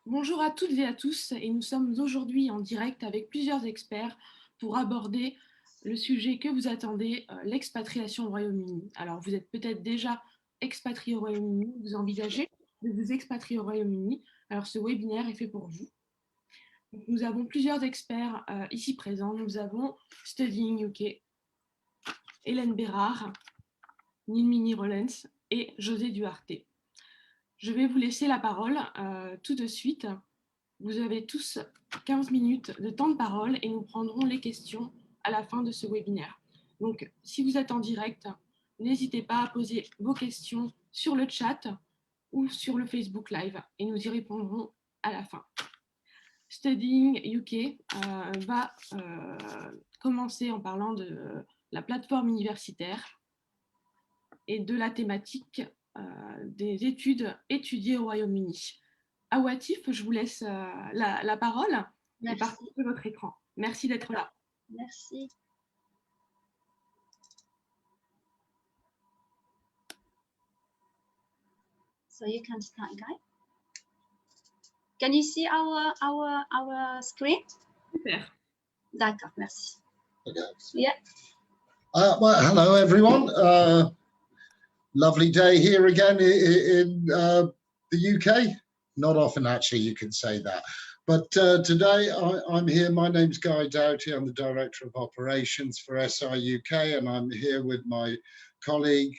Bonjour à toutes et à tous, et nous sommes aujourd'hui en direct avec plusieurs experts pour aborder le sujet que vous attendez, l'expatriation au Royaume-Uni. Alors, vous êtes peut-être déjà expatrié au Royaume-Uni, vous envisagez de vous expatrier au Royaume-Uni. Alors, ce webinaire est fait pour vous. Donc, nous avons plusieurs experts ici présents. Nous avons Studying UK, Hélène Bérard, Nilmini Rollens et José Duarte. Je vais vous laisser la parole tout de suite. Vous avez tous 15 minutes de temps de parole et nous prendrons les questions à la fin de ce webinaire. Donc, si vous êtes en direct, n'hésitez pas à poser vos questions sur le chat ou sur le Facebook Live et nous y répondrons à la fin. Studying UK va commencer en parlant de la plateforme universitaire et de la thématique des études étudiées au Royaume-Uni. Awatif, je vous laisse la parole et Merci. partager votre écran. Merci d'être là. Merci. So you can start, guys. Can you see our screen? Super. D'accord, merci. Okay. Yeah. Well, hello everyone. Lovely day here again in the UK. Not often, actually, you can say that. But today I'm here. My name's Guy Doughty. I'm the Director of Operations for SI UK, and I'm here with my colleague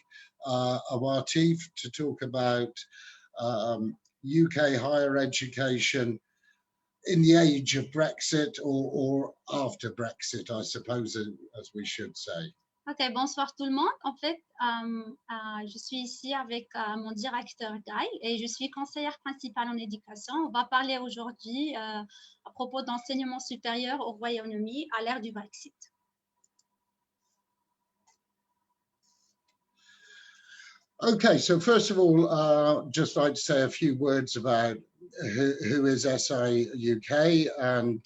Awatif to talk about UK higher education in the age of Brexit or after Brexit, I suppose, as we should say. Ok, bonsoir tout le monde. En fait, je suis ici avec mon directeur Guy et je suis conseillère principale en éducation. On va parler aujourd'hui à propos d'enseignement supérieur au Royaume-Uni à l'ère du Brexit. Okay, so first of all, just like to say a few words about who is SI UK and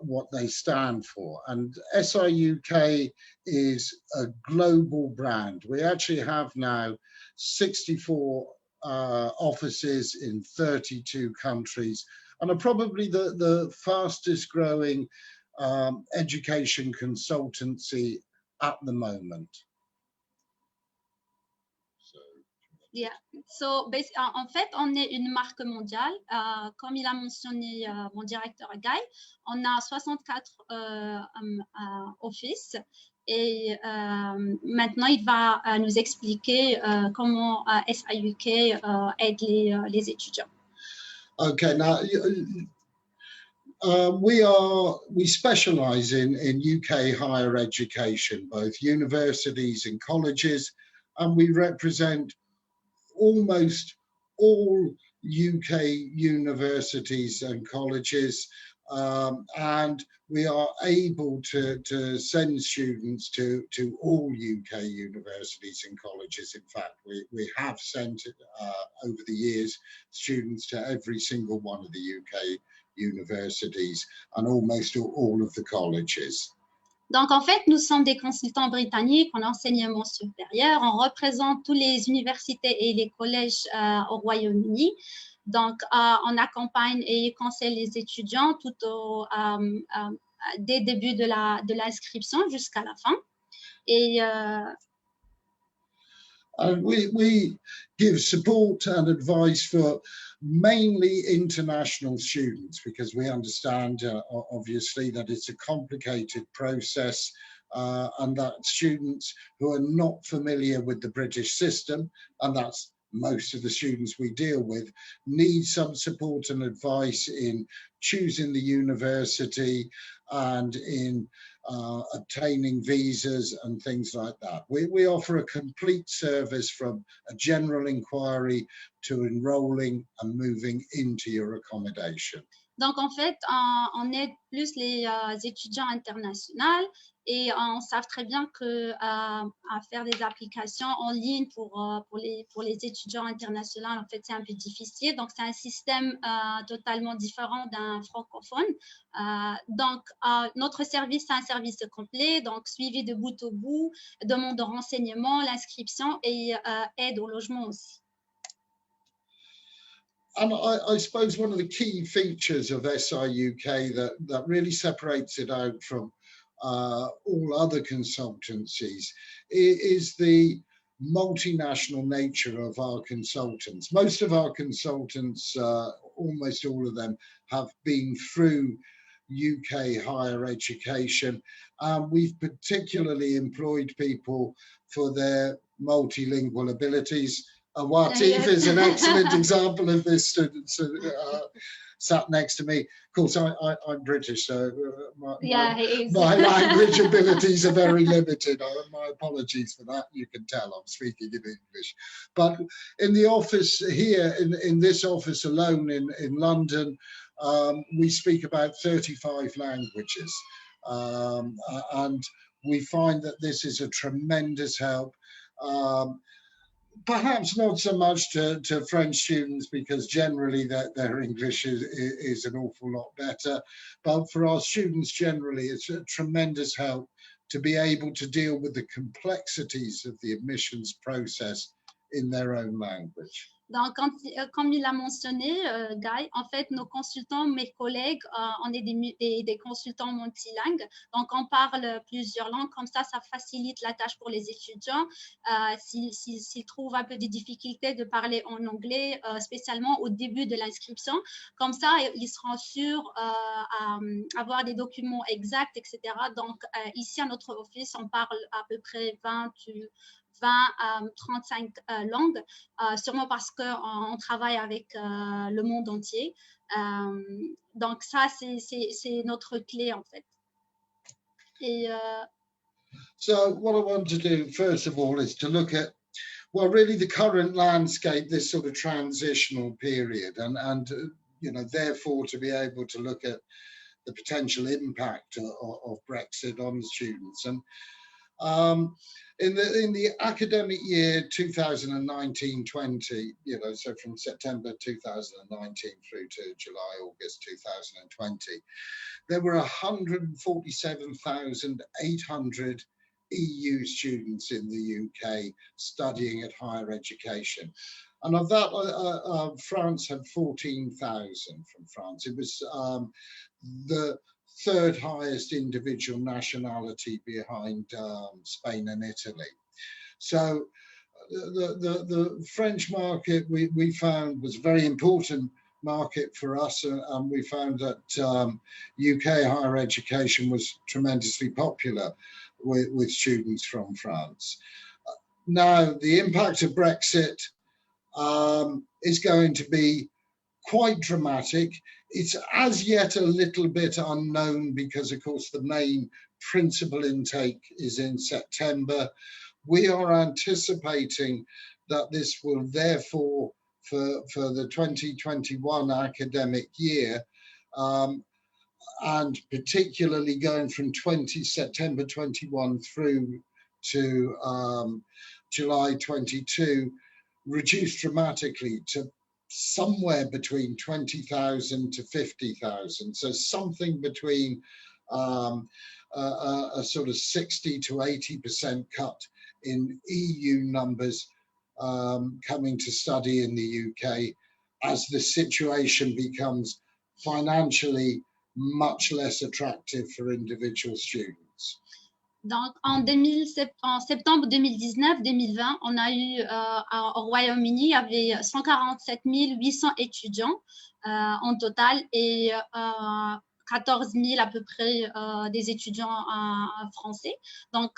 what they stand for. And SI UK is a global brand. We actually have now 64 offices in 32 countries and are probably the fastest growing education consultancy at the moment. Yeah. So, en fait, on est une marque mondiale. Comme il a mentionné mon directeur Guy, on a 64 offices et maintenant il va nous expliquer comment SIUK aide les étudiants. Okay, now we specialize in UK higher education, both universities and colleges, and we represent almost all UK universities and colleges, and we are able to send students to all UK universities and colleges. In fact, we have sent over the years students to every single one of the UK universities and almost all of the colleges. Donc, en fait, nous sommes des consultants britanniques en enseignement supérieur. On représente toutes les universités et les collèges au Royaume-Uni. Donc, on accompagne et conseille les étudiants tout dès le début de l'inscription jusqu'à la fin. Et we give support and advice for mainly international students because we understand obviously that it's a complicated process and that students who are not familiar with the British system, and that's most of the students we deal with, need some support and advice in choosing the university and in obtaining visas and things like that. We offer a complete service from a general inquiry to enrolling and moving into your accommodation. Donc, en fait, on aide plus les étudiants internationaux et on sait très bien que à faire des applications en ligne pour les étudiants internationaux, en fait, c'est un peu difficile. Donc, c'est un système totalement différent d'un francophone. Donc, notre service, c'est un service complet, donc suivi de bout en bout, demande de renseignement, l'inscription et aide au logement aussi. And I suppose one of the key features of SIUK that really separates it out from all other consultancies is the multinational nature of our consultants. Most of our consultants, almost all of them, have been through UK higher education. We've particularly employed people for their multilingual abilities. Watif is an excellent example of this student sat next to me. Of course, I'm British, so my language abilities are very limited. My apologies for that. You can tell I'm speaking in English. But in the office here, in this office alone in London, we speak about 35 languages. And we find that this is a tremendous help. Perhaps not so much to French students, because generally their English is an awful lot better. But for our students generally, it's a tremendous help to be able to deal with the complexities of the admissions process in their own language. Donc, comme il a mentionné, Guy, en fait, nos consultants, mes collègues, on est des consultants multilingues. Donc, on parle plusieurs langues. Comme ça facilite la tâche pour les étudiants. S'ils trouvent un peu des difficultés de parler en anglais, spécialement au début de l'inscription, comme ça, ils seront sûrs d'avoir des documents exacts, etc. Donc, ici, à notre office, on parle à peu près 20 à 35 langues, sûrement parce qu'on travaille avec le monde entier. Donc ça, c'est notre clé en fait. Et, So what I want to do first of all is to look at, well, really the current landscape, this sort of transitional period, and you know, therefore to be able to look at the potential impact of Brexit on students. And in the academic year 2019-20, you know, so from September 2019 through to July, August 2020, there were 147,800 EU students in the UK studying at higher education. And of that, France had 14,000 from France. It was the third highest individual nationality behind Spain and Italy. So the French market we found was a very important market for us, and we found that UK higher education was tremendously popular with students from France. Now, the impact of Brexit is going to be quite dramatic. It's as yet a little bit unknown because, of course, the main principal intake is in September. We are anticipating that this will therefore, for the 2021 academic year, and particularly going from September 21 through to July 22, reduce dramatically to somewhere between 20,000 to 50,000. So something between a sort of 60 to 80% cut in EU numbers coming to study in the UK as the situation becomes financially much less attractive for individual students. Donc, en septembre 2019-2020, on a eu au Royaume-Uni, il y avait 147 800 étudiants en total et 14 000 à peu près des étudiants français. Donc,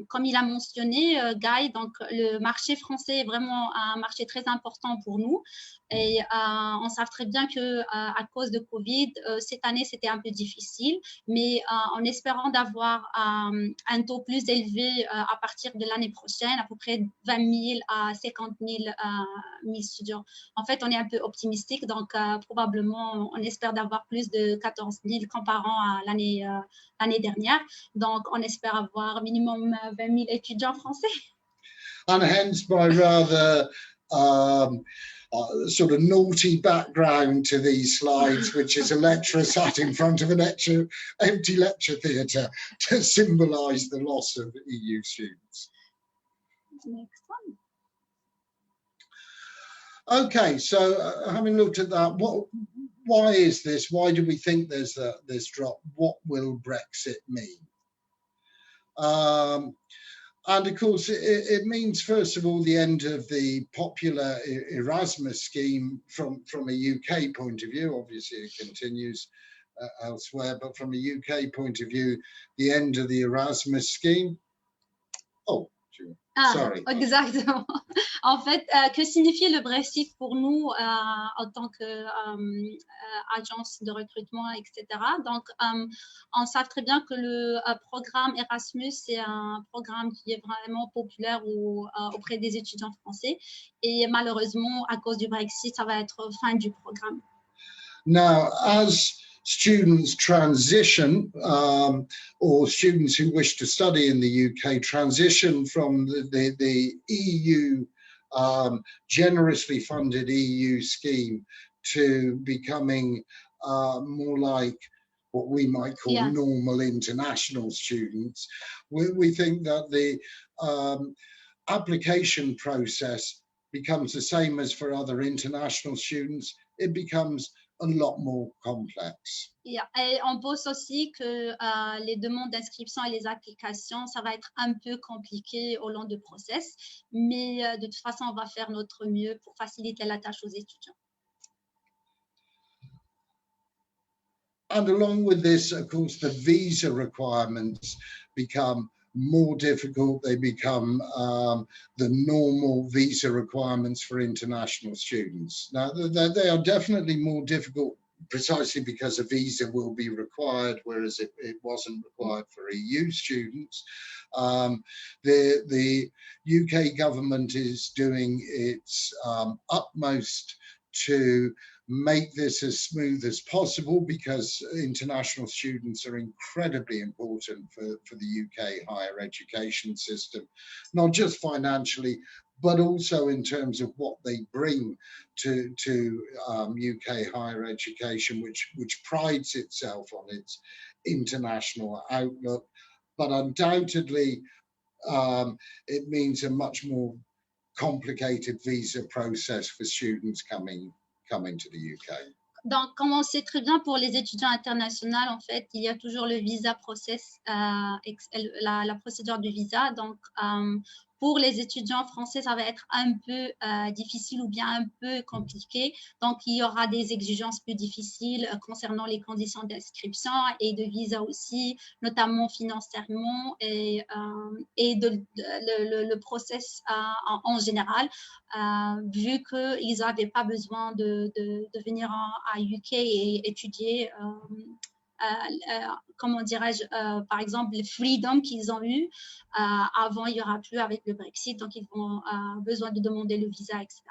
comme il a mentionné, Guy, donc, le marché français est vraiment un marché très important pour nous. Et on sait très bien qu'à cause de Covid, cette année, c'était un peu difficile, mais en espérant d'avoir un taux plus élevé à partir de l'année prochaine, à peu près 20 000 à 50 000 étudiants. En fait, on est un peu optimistique, donc probablement, on espère d'avoir plus de 14 000 comparant à l'année dernière. Donc, on espère avoir minimum 20 000 étudiants français. And hence my rather sort of naughty background to these slides, which is a lecturer sat in front of an empty lecture theatre to symbolise the loss of EU students. Next one. Okay, so having looked at that, why is this? Why do we think there's this drop? What will Brexit mean? And of course, it means, first of all, the end of the popular Erasmus scheme from a UK point of view. Obviously, it continues elsewhere, but from a UK point of view, the end of the Erasmus scheme. Oh, sorry. Exactement. En fait, que signifie le Brexit pour nous en tant qu'agence de recrutement, etc. Donc, on sait très bien que le programme Erasmus, c'est un programme qui est vraiment populaire auprès des étudiants français. Et malheureusement, à cause du Brexit, ça va être fin du programme. Now, as students transition, or students who wish to study in the UK transition from the EU generously funded EU scheme to becoming more like what we might call normal international students, we think that the application process becomes the same as for other international students. It becomes a lot more complex. Et on pense aussi que les demandes d'inscription et les applications, ça va être un peu compliqué au long du process, mais de toute façon, on va faire notre mieux pour faciliter la tâche aux étudiants. And along with this, of course, the visa requirements become more difficult. They become the normal visa requirements for international students. Now, they are definitely more difficult precisely because a visa will be required, whereas it wasn't required for EU students. The UK government is doing its utmost to make this as smooth as possible, because international students are incredibly important for the UK higher education system, not just financially, but also in terms of what they bring to UK higher education, which prides itself on its international outlook. But undoubtedly, it means a much more complicated visa process for students coming to the UK. Donc, comme on sait très bien, pour les étudiants internationaux, en fait, il y a toujours le visa process, la procédure du visa. Donc, pour les étudiants français, ça va être un peu difficile ou bien un peu compliqué. Donc, il y aura des exigences plus difficiles concernant les conditions d'inscription et de visa aussi, notamment financièrement et le process en général, vu qu'ils n'avaient pas besoin de venir à UK et étudier comment dirais-je, par exemple, le freedom qu'ils ont eu avant, il n'y aura plus avec le Brexit, donc ils vont besoin de demander le visa, etc.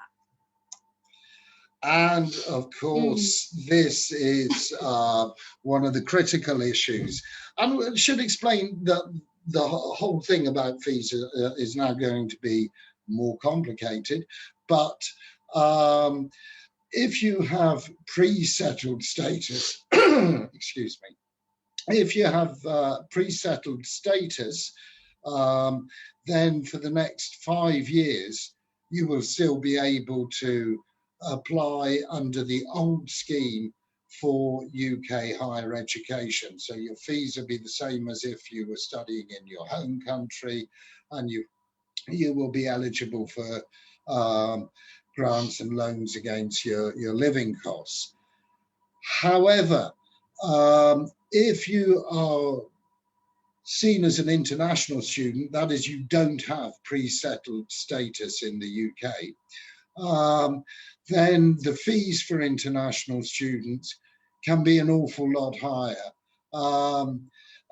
And of course, this is one of the critical issues. And we should explain that the whole thing about visa is now going to be more complicated, but if you have pre-settled status, excuse me, if you have pre-settled status, then for the next 5 years, you will still be able to apply under the old scheme for UK higher education. So your fees will be the same as if you were studying in your home country, and you will be eligible for grants and loans against your living costs. However, if you are seen as an international student, that is, you don't have pre-settled status in the UK, then the fees for international students can be an awful lot higher.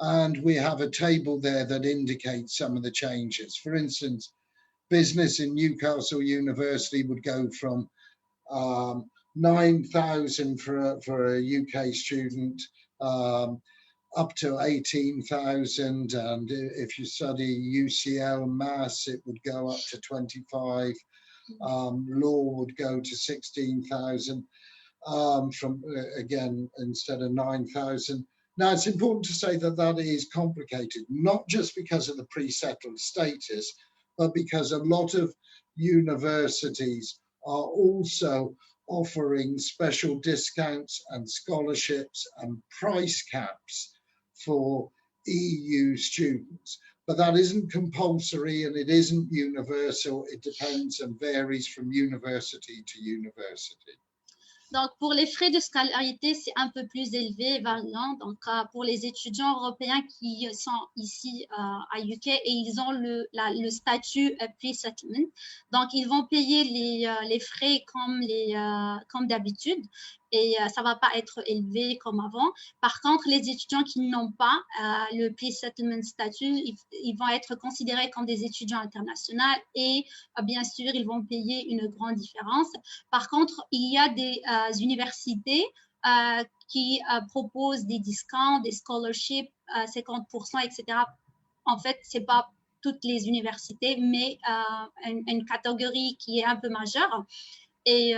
And we have a table there that indicates some of the changes. For instance, business in Newcastle University would go from 9,000 for a UK student up to 18,000, and if you study UCL Maths, it would go up to 25. Law would go to 16,000 from again instead of 9,000. Now, it's important to say that that is complicated, not just because of the pre-settled status, but because a lot of universities are also offering special discounts and scholarships and price caps for EU students. But that isn't compulsory and it isn't universal. It depends and varies from university to university. Donc, pour les frais de scolarité, c'est un peu plus élevé, variant. Donc, pour les étudiants européens qui sont ici à UK et ils ont le statut pre-settlement, donc ils vont payer les frais comme d'habitude et ça va pas être élevé comme avant. Par contre, les étudiants qui n'ont pas le pre-settlement statut, ils vont être considérés comme des étudiants internationaux et bien sûr, ils vont payer une grande différence. Par contre, il y a des universités qui proposent des discounts, des scholarships, 50%, etc. En fait, ce n'est pas toutes les universités, mais une catégorie qui est un peu majeure. Et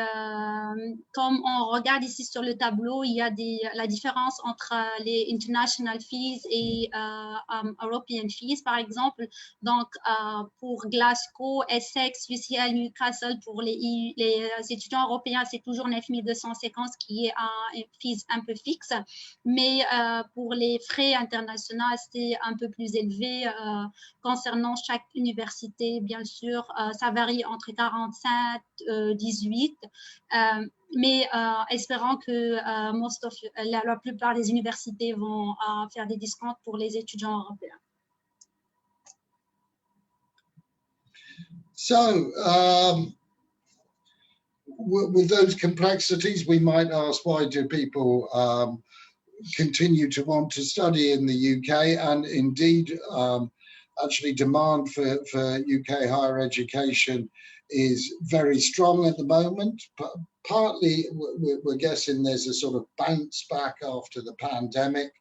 comme on regarde ici sur le tableau, il y a la différence entre les international fees et European fees, par exemple. Donc, pour Glasgow, Essex, UCL, Newcastle, pour les étudiants européens, c'est toujours 9 250, qui est un fees un peu fixe. Mais pour les frais internationaux, c'est un peu plus élevé. Concernant chaque université, bien sûr, ça varie entre 47, 18. Mais espérons que la plupart des universités vont faire des discounts pour les étudiants européens. So, with those complexities, we might ask, why do people continue to want to study in the UK? And indeed, actually demand for UK higher education is very strong at the moment. Partly, we're guessing there's a sort of bounce back after the pandemic,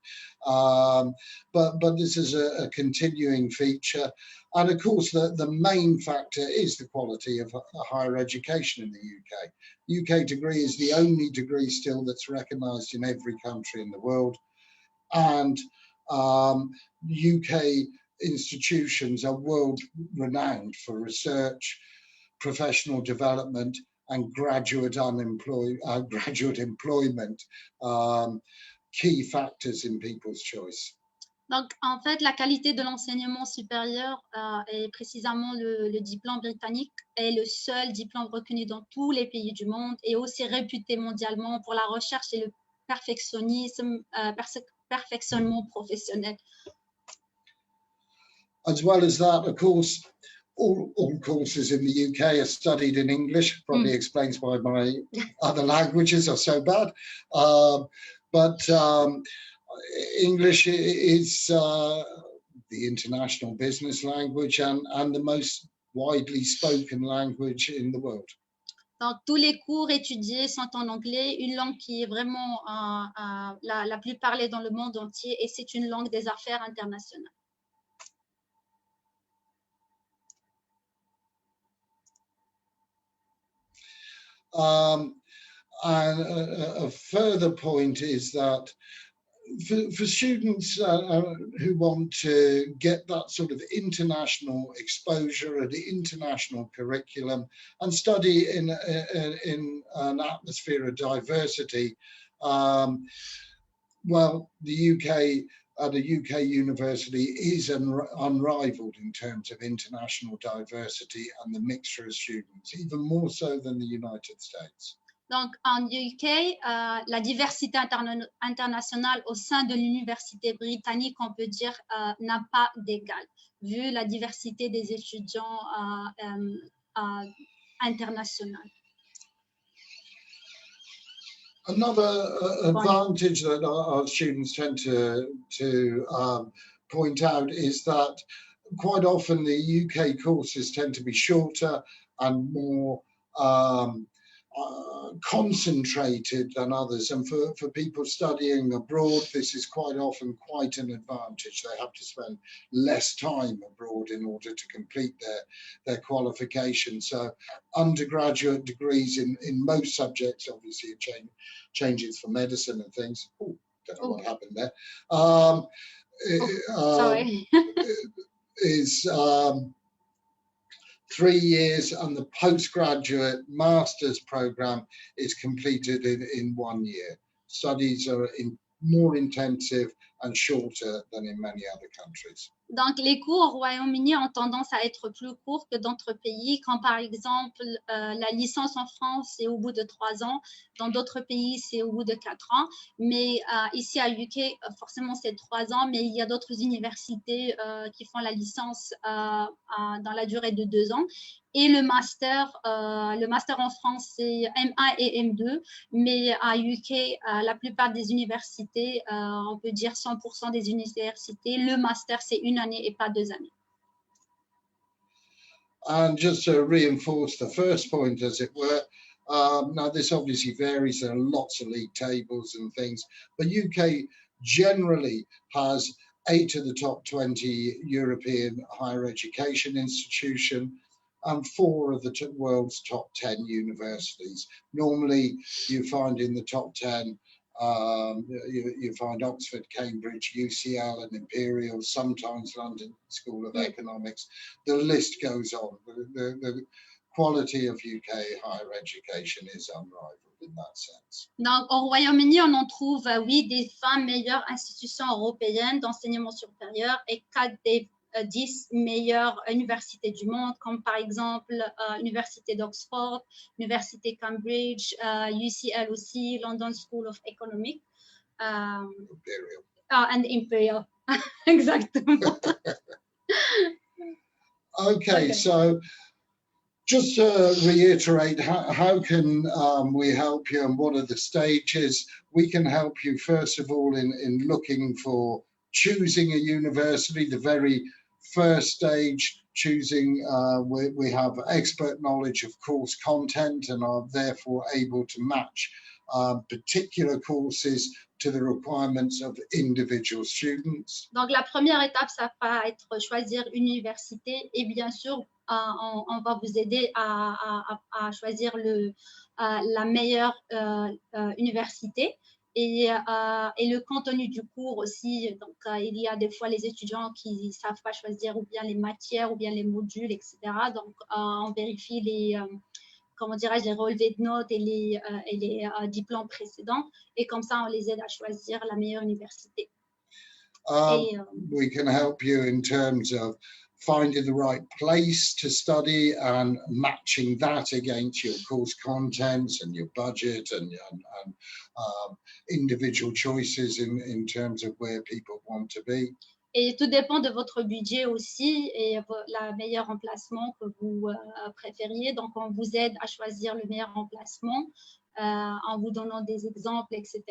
but this is a continuing feature. And of course, the main factor is the quality of higher education in the UK. UK degree is the only degree still that's recognised in every country in the world. And UK institutions are world renowned for research, professional development and graduate employment, key factors in people's choice. Donc, en fait, la qualité de l'enseignement supérieur et précisément le diplôme britannique est le seul diplôme reconnu dans tous les pays du monde et aussi réputé mondialement pour la recherche et le perfectionnement professionnel. As well as that, of course, all courses in the UK are studied in English. Probably explains why my other languages are so bad. But English is the international business language and the most widely spoken language in the world. Donc, tous les cours étudiés sont en anglais, une langue qui est vraiment la plus parlée dans le monde entier et c'est une langue des affaires internationales. And a further point is that for students who want to get that sort of international exposure and international curriculum and study in an atmosphere of diversity, well, the UK at a UK university is unrivaled in terms of international diversity and the mixture of students, even more so than the United States. Donc, en UK, la diversité internationale au sein de l'université britannique, on peut dire, n'a pas d'égal, vu la diversité des étudiants internationaux. Another advantage that our students tend to point out is that quite often the UK courses tend to be shorter and more concentrated than others, and for people studying abroad, this is quite often quite an advantage. They have to spend less time abroad in order to complete their qualification. So undergraduate degrees in most subjects, obviously it changes for medicine and things. Oh, don't know what happened there. Sorry. Is 3 years, and the postgraduate master's program is completed in 1 year. Studies are more intensive and shorter than in many other countries. Donc, les cours au Royaume-Uni ont tendance à être plus courts que d'autres pays, quand par exemple, la licence en France, c'est au bout de 3 ans, dans d'autres pays, c'est au bout de 4 ans, mais ici à UK, forcément, c'est 3 ans, mais il y a d'autres universités qui font la licence dans la durée de 2 ans. Et le master en France, c'est M1 et M2, mais à UK, la plupart des universités, on peut dire 100% des universités, le master, c'est 1 année et pas 2 années. And just to reinforce the first point, as it were, now this obviously varies. There are lots of league tables and things, but UK generally has 8 of the top 20 European higher education institutions and 4 of the world's top 10 universities. Normally, you find in the top 10, you find Oxford, Cambridge, UCL and Imperial, sometimes London School of Economics. The list goes on. The quality of UK higher education is unrivaled in that sense. Donc, au Royaume-Uni, on en trouve, oui, des 20 meilleures institutions européennes d'enseignement supérieur et 4 des 10 meilleures universités du monde, comme par exemple l'Université d'Oxford, l'Université Cambridge, UCL aussi, London School of Economics. Imperial. And Imperial, exactement. Okay, so just to reiterate, how can we help you and what are the stages? We can help you, first of all, in looking for choosing a university, the very first stage, choosing, we have expert knowledge of course content and are therefore able to match particular courses to the requirements of individual students. Donc, la première étape, ça va être choisir une université et bien sûr, on va vous aider à choisir la meilleure université. Et le contenu du cours aussi, donc il y a des fois les étudiants qui ne savent pas choisir ou bien les matières ou bien les modules, etc. Donc, on vérifie les relevés de notes et les diplômes précédents. Et comme ça, on les aide à choisir la meilleure université. We can help you in terms of finding the right place to study and matching that against your course contents and your budget and individual choices in terms of where people want to be. Et tout dépend de votre budget aussi et la meilleure emplacement que vous préfériez. Donc, on vous aide à choisir le meilleur emplacement en vous donnant des exemples, etc.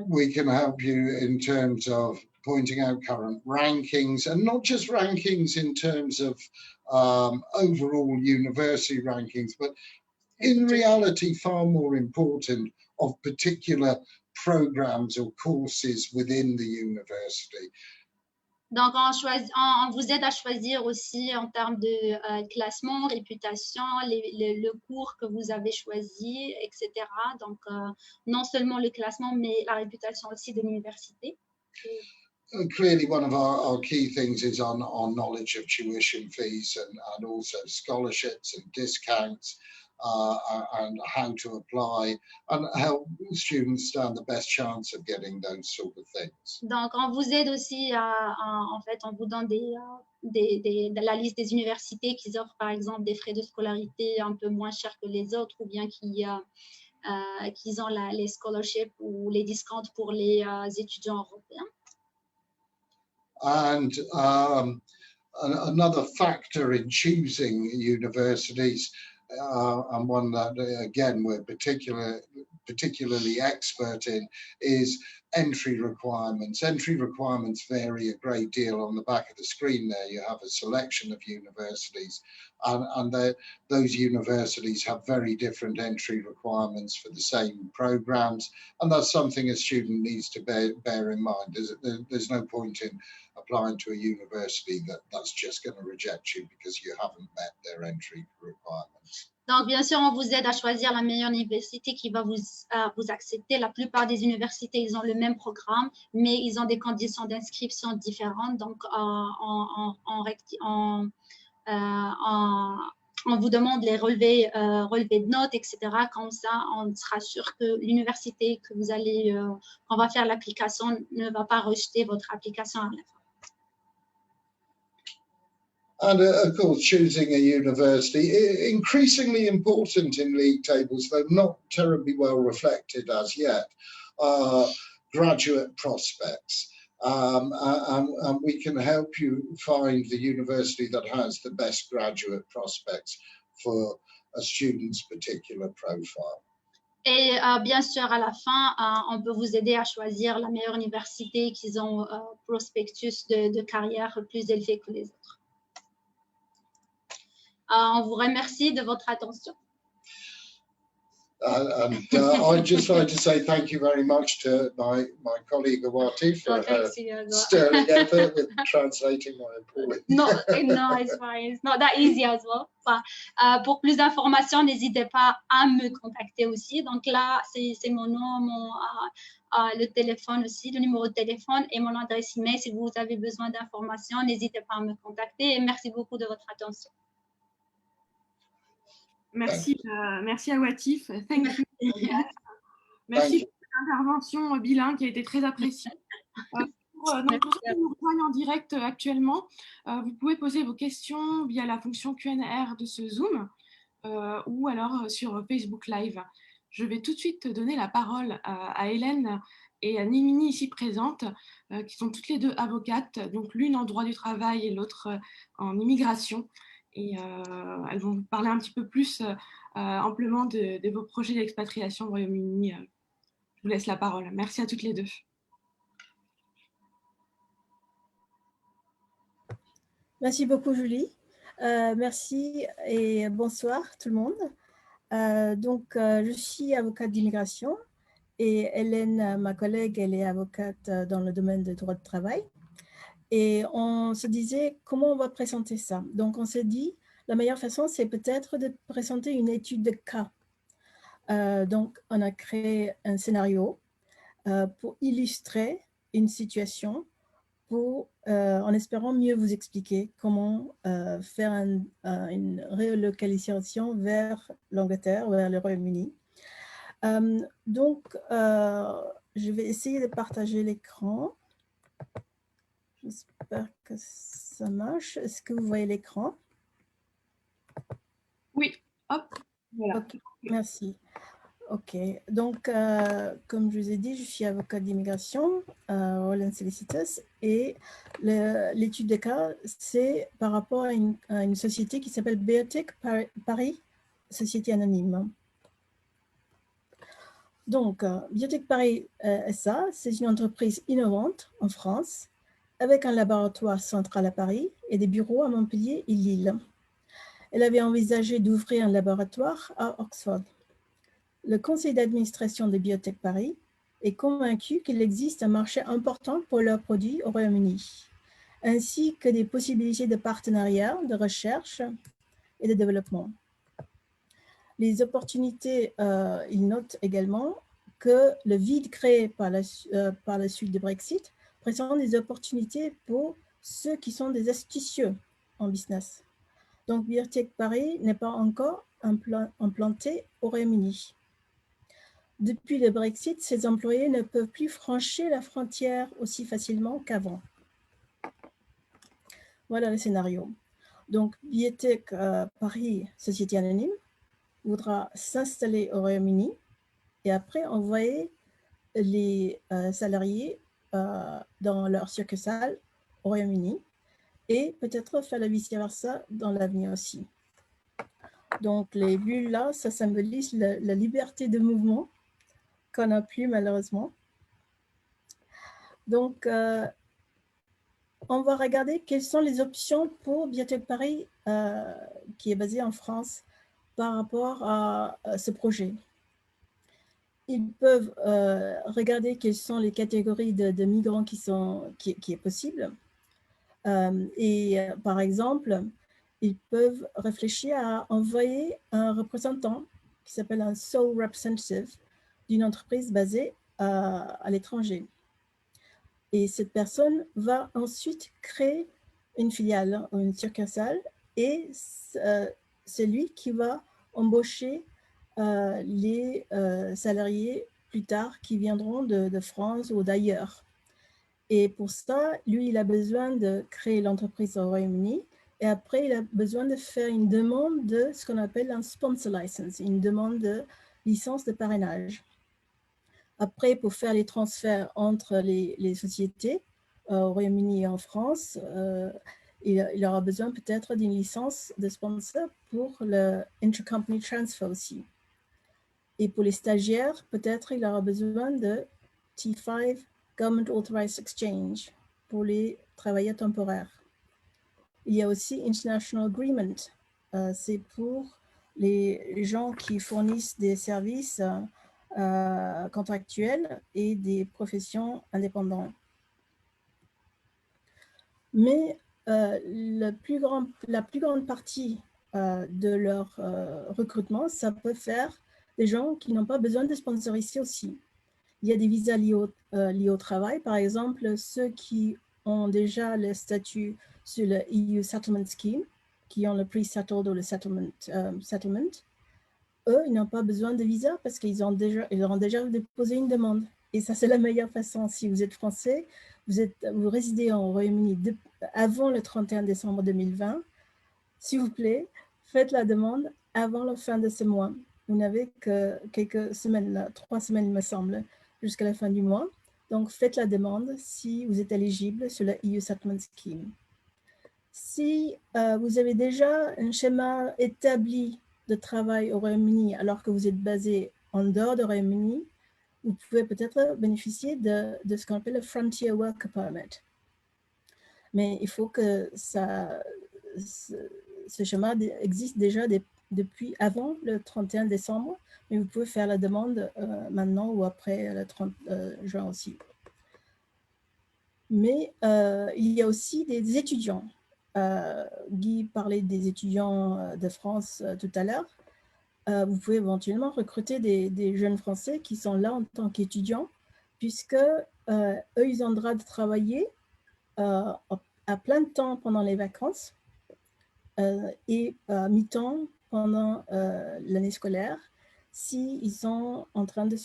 We can help you in terms of pointing out current rankings, and not just rankings in terms of overall university rankings, but in reality far more important of particular programs or courses within the university. Donc, on vous aide à choisir aussi en termes de classement, réputation, le cours que vous avez choisi, etc. Donc, non seulement le classement, mais la réputation aussi de l'université. Clearly, one of our key things is on knowledge of tuition fees and also scholarships and discounts and how to apply and help students stand the best chance of getting those sort of things. Donc, on vous aide aussi en fait, on vous donne la liste des universités qui offrent par exemple des frais de scolarité un peu moins chers que les autres ou bien qu'ils ont les scholarships ou les discounts pour les étudiants européens. And another factor in choosing universities, and one that again we're particularly expert in, is entry requirements. Entry requirements vary a great deal. On the back of the screen there you have a selection of universities, and those universities have very different entry requirements for the same programs, and that's something a student needs to bear in mind. There's no point in applying to a university that's just going to reject you because you haven't met their entry requirements. Donc, bien sûr, on vous aide à choisir la meilleure université qui va vous accepter. La plupart des universités, ils ont le même programme, mais ils ont des conditions d'inscription différentes. Donc, on vous demande les relevés de notes, etc. Comme ça, on sera sûr que l'université que vous allez, qu'on va faire l'application ne va pas rejeter votre application à la fin. And of course, choosing a university, increasingly important in league tables, though not terribly well reflected as yet, are graduate prospects. And we can help you find the university that has the best graduate prospects for a student's particular profile. Et bien sûr, à la fin, on peut vous aider à choisir la meilleure université qui ont prospectus de carrière plus élevé que les autres. On vous remercie de votre attention. I'd just like to say thank you very much to my colleague Awati for her sterling effort with translating my appalling. No, it's fine. It's not that easy as well. Pour plus d'informations, n'hésitez pas à me contacter aussi. Donc là, c'est mon nom, le téléphone aussi, le numéro de téléphone et mon adresse email. Si vous avez besoin d'informations, n'hésitez pas à me contacter. Et merci beaucoup de votre attention. Merci, merci à Watif. Thank you. Merci pour cette intervention bilingue qui a été très appréciée. Pour ceux qui nous rejoignent en direct actuellement, vous pouvez poser vos questions via la fonction Q&A de ce Zoom ou alors sur Facebook Live. Je vais tout de suite donner la parole à Hélène et à Nimini ici présentes, qui sont toutes les deux avocates, donc l'une en droit du travail et l'autre en immigration. Et elles vont vous parler un petit peu plus amplement de vos projets d'expatriation au Royaume-Uni. Je vous laisse la parole. Merci à toutes les deux. Merci beaucoup, Julie. Merci et bonsoir tout le monde. Je suis avocate d'immigration et Hélène, ma collègue, elle est avocate dans le domaine du droit de travail. Et on se disait comment on va présenter ça. Donc, on s'est dit, la meilleure façon, c'est peut-être de présenter une étude de cas. Donc, on a créé un scénario pour illustrer une situation, en espérant mieux vous expliquer comment faire une relocalisation vers l'Angleterre, vers le Royaume-Uni. Je vais essayer de partager l'écran. J'espère que ça marche. Est-ce que vous voyez l'écran? Oui, hop, voilà. Okay. Merci. OK. Donc, comme je vous ai dit, je suis avocate d'immigration, Holland Solicitors, et l'étude de cas, c'est par rapport à une société qui s'appelle Biotech Paris, société anonyme. Donc, Biotech Paris SA, c'est une entreprise innovante en France, avec un laboratoire central à Paris et des bureaux à Montpellier et Lille. Elle avait envisagé d'ouvrir un laboratoire à Oxford. Le conseil d'administration de Biotech Paris est convaincu qu'il existe un marché important pour leurs produits au Royaume-Uni, ainsi que des possibilités de partenariat, de recherche et de développement. Les opportunités, il note également que le vide créé par la suite du Brexit présente des opportunités pour ceux qui sont des astucieux en business. Donc, Biotech Paris n'est pas encore implanté au Royaume-Uni. Depuis le Brexit, ses employés ne peuvent plus franchir la frontière aussi facilement qu'avant. Voilà le scénario. Donc, Biotech Paris, société anonyme, voudra s'installer au Royaume-Uni et après envoyer les salariés dans leur succursale au Royaume-Uni et peut-être faire le vice-versa dans l'avenir aussi. Donc, les bulles là, ça symbolise la liberté de mouvement qu'on n'a plus malheureusement. Donc, on va regarder quelles sont les options pour Biotech Paris, qui est basé en France, par rapport à ce projet. Ils peuvent regarder quelles sont les catégories de migrants qui est possible. Par exemple, ils peuvent réfléchir à envoyer un représentant qui s'appelle un sole representative d'une entreprise basée à l'étranger. Et cette personne va ensuite créer une filiale ou une succursale et c'est lui qui va embaucher les salariés plus tard qui viendront de France ou d'ailleurs. Et pour ça, lui, il a besoin de créer l'entreprise au Royaume-Uni et après, il a besoin de faire une demande de ce qu'on appelle un sponsor license, une demande de licence de parrainage. Après, pour faire les transferts entre les sociétés au Royaume-Uni et en France, il aura besoin peut-être d'une licence de sponsor pour le intercompany transfer aussi. Et pour les stagiaires, peut-être il aura besoin de T5, Government Authorized Exchange, pour les travailleurs temporaires. Il y a aussi International Agreement, c'est pour les gens qui fournissent des services contractuels et des professions indépendantes. Mais la plus grande partie de leur recrutement, ça peut faire des gens qui n'ont pas besoin de sponsoriser aussi. Il y a des visas liés au travail, par exemple, ceux qui ont déjà le statut sur le EU Settlement Scheme, qui ont le pre-settled ou le settlement, eux, ils n'ont pas besoin de visa parce qu'ils auront déjà déposé une demande. Et ça, c'est la meilleure façon. Si vous êtes français, vous résidez au Royaume-Uni avant le 31 décembre 2020, s'il vous plaît, faites la demande avant la fin de ce mois. Vous n'avez que quelques semaines, 3 semaines, il me semble, jusqu'à la fin du mois. Donc, faites la demande si vous êtes éligible sur la EU Settlement Scheme. Si vous avez déjà un schéma établi de travail au Royaume-Uni alors que vous êtes basé en dehors du Royaume-Uni, vous pouvez peut-être bénéficier de ce qu'on appelle le Frontier Worker Permit. Mais il faut que ce schéma existe déjà depuis avant le 31 décembre, mais vous pouvez faire la demande maintenant ou après le 30 juin aussi. Mais il y a aussi des étudiants. Guy parlait des étudiants de France tout à l'heure. Vous pouvez éventuellement recruter des jeunes Français qui sont là en tant qu'étudiants, puisque eux, ils ont le droit de travailler à plein temps pendant les vacances et à mi-temps pendant l'année scolaire s'ils sont en train de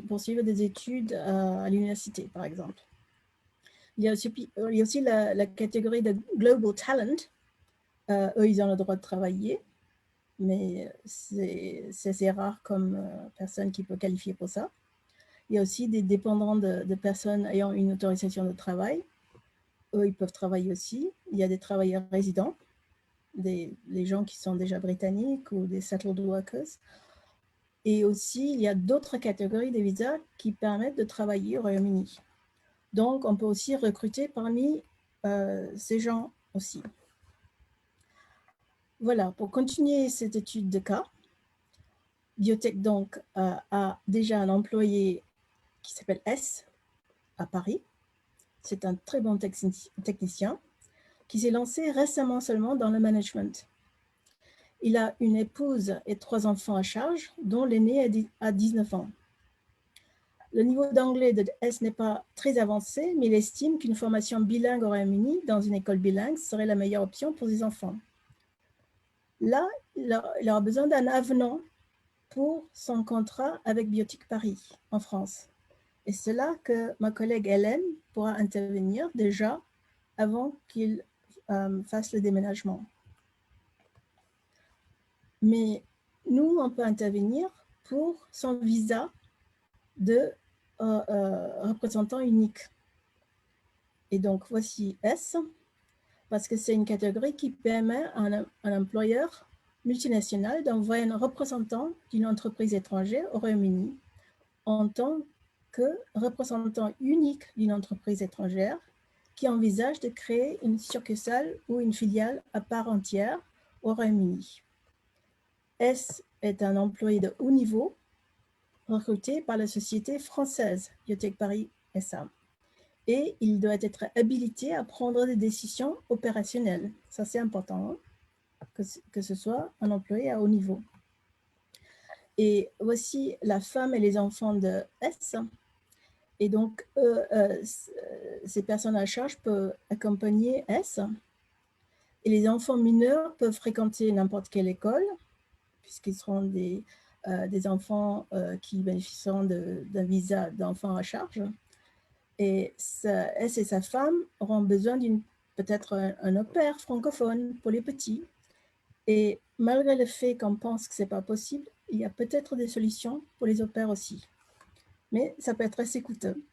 poursuivre des études à l'université, par exemple. Il y a aussi la catégorie de Global Talent. Eux, ils ont le droit de travailler, mais c'est assez rare comme personne qui peut qualifier pour ça. Il y a aussi des dépendants de personnes ayant une autorisation de travail. Eux, ils peuvent travailler aussi. Il y a des travailleurs résidents, les gens qui sont déjà britanniques ou des settled workers. Et aussi, il y a d'autres catégories de visas qui permettent de travailler au Royaume-Uni. Donc, on peut aussi recruter parmi ces gens aussi. Voilà, pour continuer cette étude de cas, Biotech donc a déjà un employé qui s'appelle S à Paris. C'est un très bon technicien qui s'est lancé récemment seulement dans le management. Il a une épouse et 3 enfants à charge, dont l'aîné a 19 ans. Le niveau d'anglais de S n'est pas très avancé, mais il estime qu'une formation bilingue au Royaume-Uni dans une école bilingue serait la meilleure option pour ses enfants. Là, il aura besoin d'un avenant pour son contrat avec Biotech Paris en France. Et c'est là que ma collègue Hélène pourra intervenir déjà avant qu'il fasse le déménagement. Mais nous, on peut intervenir pour son visa de représentant unique. Et donc, voici S, parce que c'est une catégorie qui permet à un employeur multinational d'envoyer un représentant d'une entreprise étrangère au Royaume-Uni en tant que représentant unique d'une entreprise étrangère qui envisage de créer une succursale ou une filiale à part entière au Royaume-Uni. S est un employé de haut niveau recruté par la société française Biotech Paris SA. Et il doit être habilité à prendre des décisions opérationnelles. Ça, c'est important. Hein? que ce soit un employé à haut niveau. Et voici la femme et les enfants de S. Et donc, ces personnes à charge peuvent accompagner S. Et les enfants mineurs peuvent fréquenter n'importe quelle école, puisqu'ils seront des enfants qui bénéficieront d'un visa d'enfant à charge. Et S et sa femme auront besoin peut-être un au pair francophone pour les petits. Et malgré le fait qu'on pense que ce n'est pas possible, il y a peut-être des solutions pour les au pairs aussi. Mais ça peut être assez coûteux.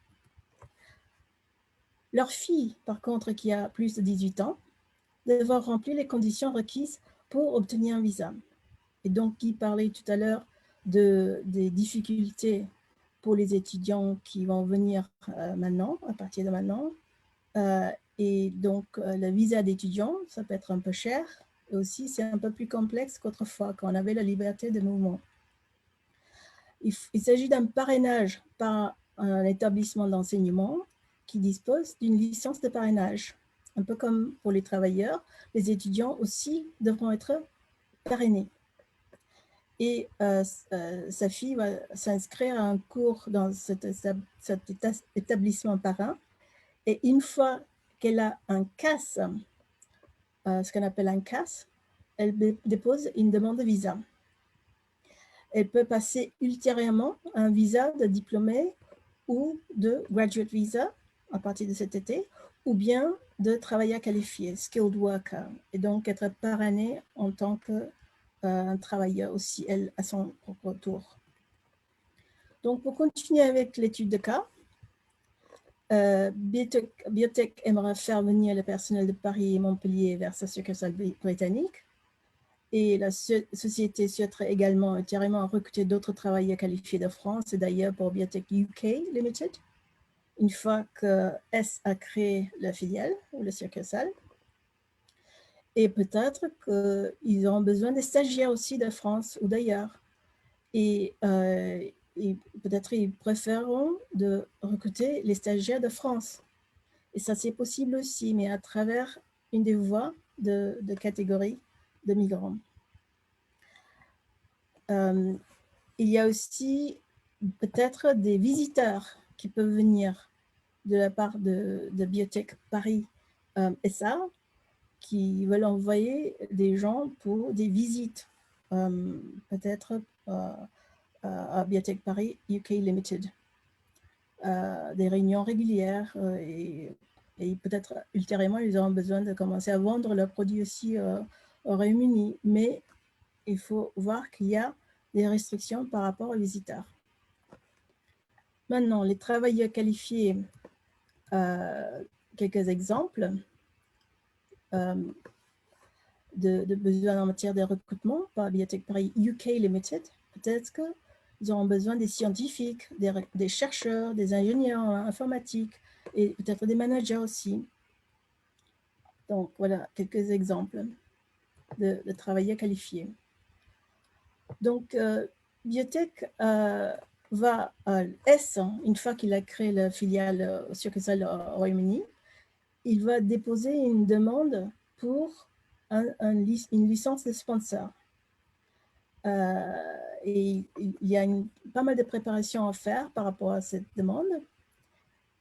Leur fille, par contre, qui a plus de 18 ans, devra remplir les conditions requises pour obtenir un visa. Et donc, Guy parlait tout à l'heure des difficultés pour les étudiants qui vont venir maintenant, à partir de maintenant. Et donc, le visa d'étudiant, ça peut être un peu cher. Et aussi, c'est un peu plus complexe qu'autrefois, quand on avait la liberté de mouvement. Il s'agit d'un parrainage par un établissement d'enseignement qui dispose d'une licence de parrainage. Un peu comme pour les travailleurs, les étudiants aussi devront être parrainés. Et sa fille va s'inscrire à un cours dans cet établissement parrain. Et une fois qu'elle a un CAS, ce qu'on appelle un CAS, elle dépose une demande de visa. Elle peut passer ultérieurement un visa de diplômé ou de graduate visa à partir de cet été, ou bien de travailleur qualifié, skilled worker, et donc être parrainé en tant qu'un travailleur aussi, elle, à son propre tour. Donc, pour continuer avec l'étude de cas, Biotech aimerait faire venir le personnel de Paris et Montpellier vers sa succursale britannique. Et la société souhaiterait également ultérieurement recruter d'autres travailleurs qualifiés de France et d'ailleurs pour Biotech UK Limited, une fois que S a créé la filiale ou le succursale. Et peut-être qu'ils auront besoin des stagiaires aussi de France ou d'ailleurs. Et peut-être ils préféreront de recruter les stagiaires de France. Et ça, c'est possible aussi, mais à travers une des voies de catégorie de migrants. Il y a aussi peut-être des visiteurs qui peuvent venir de la part de Biotech Paris SA qui veulent envoyer des gens pour des visites, peut-être à Biotech Paris UK Limited, des réunions régulières et peut-être ultérieurement, ils auront besoin de commencer à vendre leurs produits aussi au Royaume-Uni. Mais il faut voir qu'il y a des restrictions par rapport aux visiteurs. Maintenant, les travailleurs qualifiés, quelques exemples de besoins en matière de recrutement par Biotech Paris UK Limited. Peut-être qu'ils auront besoin des scientifiques, des chercheurs, des ingénieurs informatiques et peut-être des managers aussi. Donc, voilà quelques exemples de travailleurs qualifiés. Donc, Biotech va à S, une fois qu'il a créé la filiale succursale au Royaume-Uni, il va déposer une demande pour une licence de sponsor. Et il y a pas mal de préparations à faire par rapport à cette demande.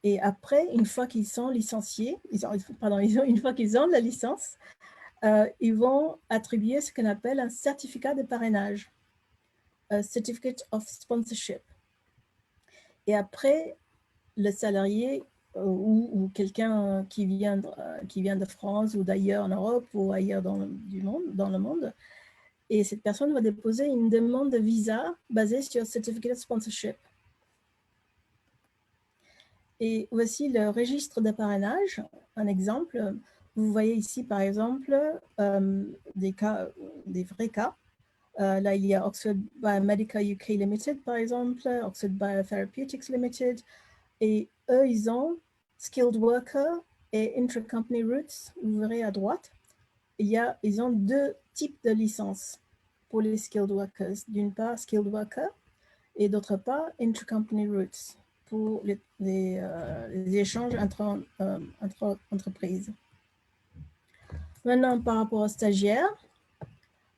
Et après, une fois qu'ils sont licenciés, une fois qu'ils ont la licence, ils vont attribuer ce qu'on appelle un certificat de parrainage, un Certificate of Sponsorship. Et après, le salarié ou quelqu'un qui vient de France ou d'ailleurs en Europe ou ailleurs dans le monde, et cette personne va déposer une demande de visa basée sur Certificate of Sponsorship. Et voici le registre de parrainage, un exemple. Vous voyez ici, par exemple, des vrais cas. Là, il y a Oxford Biomedica UK Limited, par exemple, Oxford Biotherapeutics Limited. Et eux, ils ont Skilled Worker et Intra-Company Routes. Vous verrez à droite, ils ont deux types de licences pour les Skilled Workers. D'une part, Skilled Worker et d'autre part, Intra-Company Routes pour les échanges entre entreprises. Maintenant, par rapport aux stagiaires,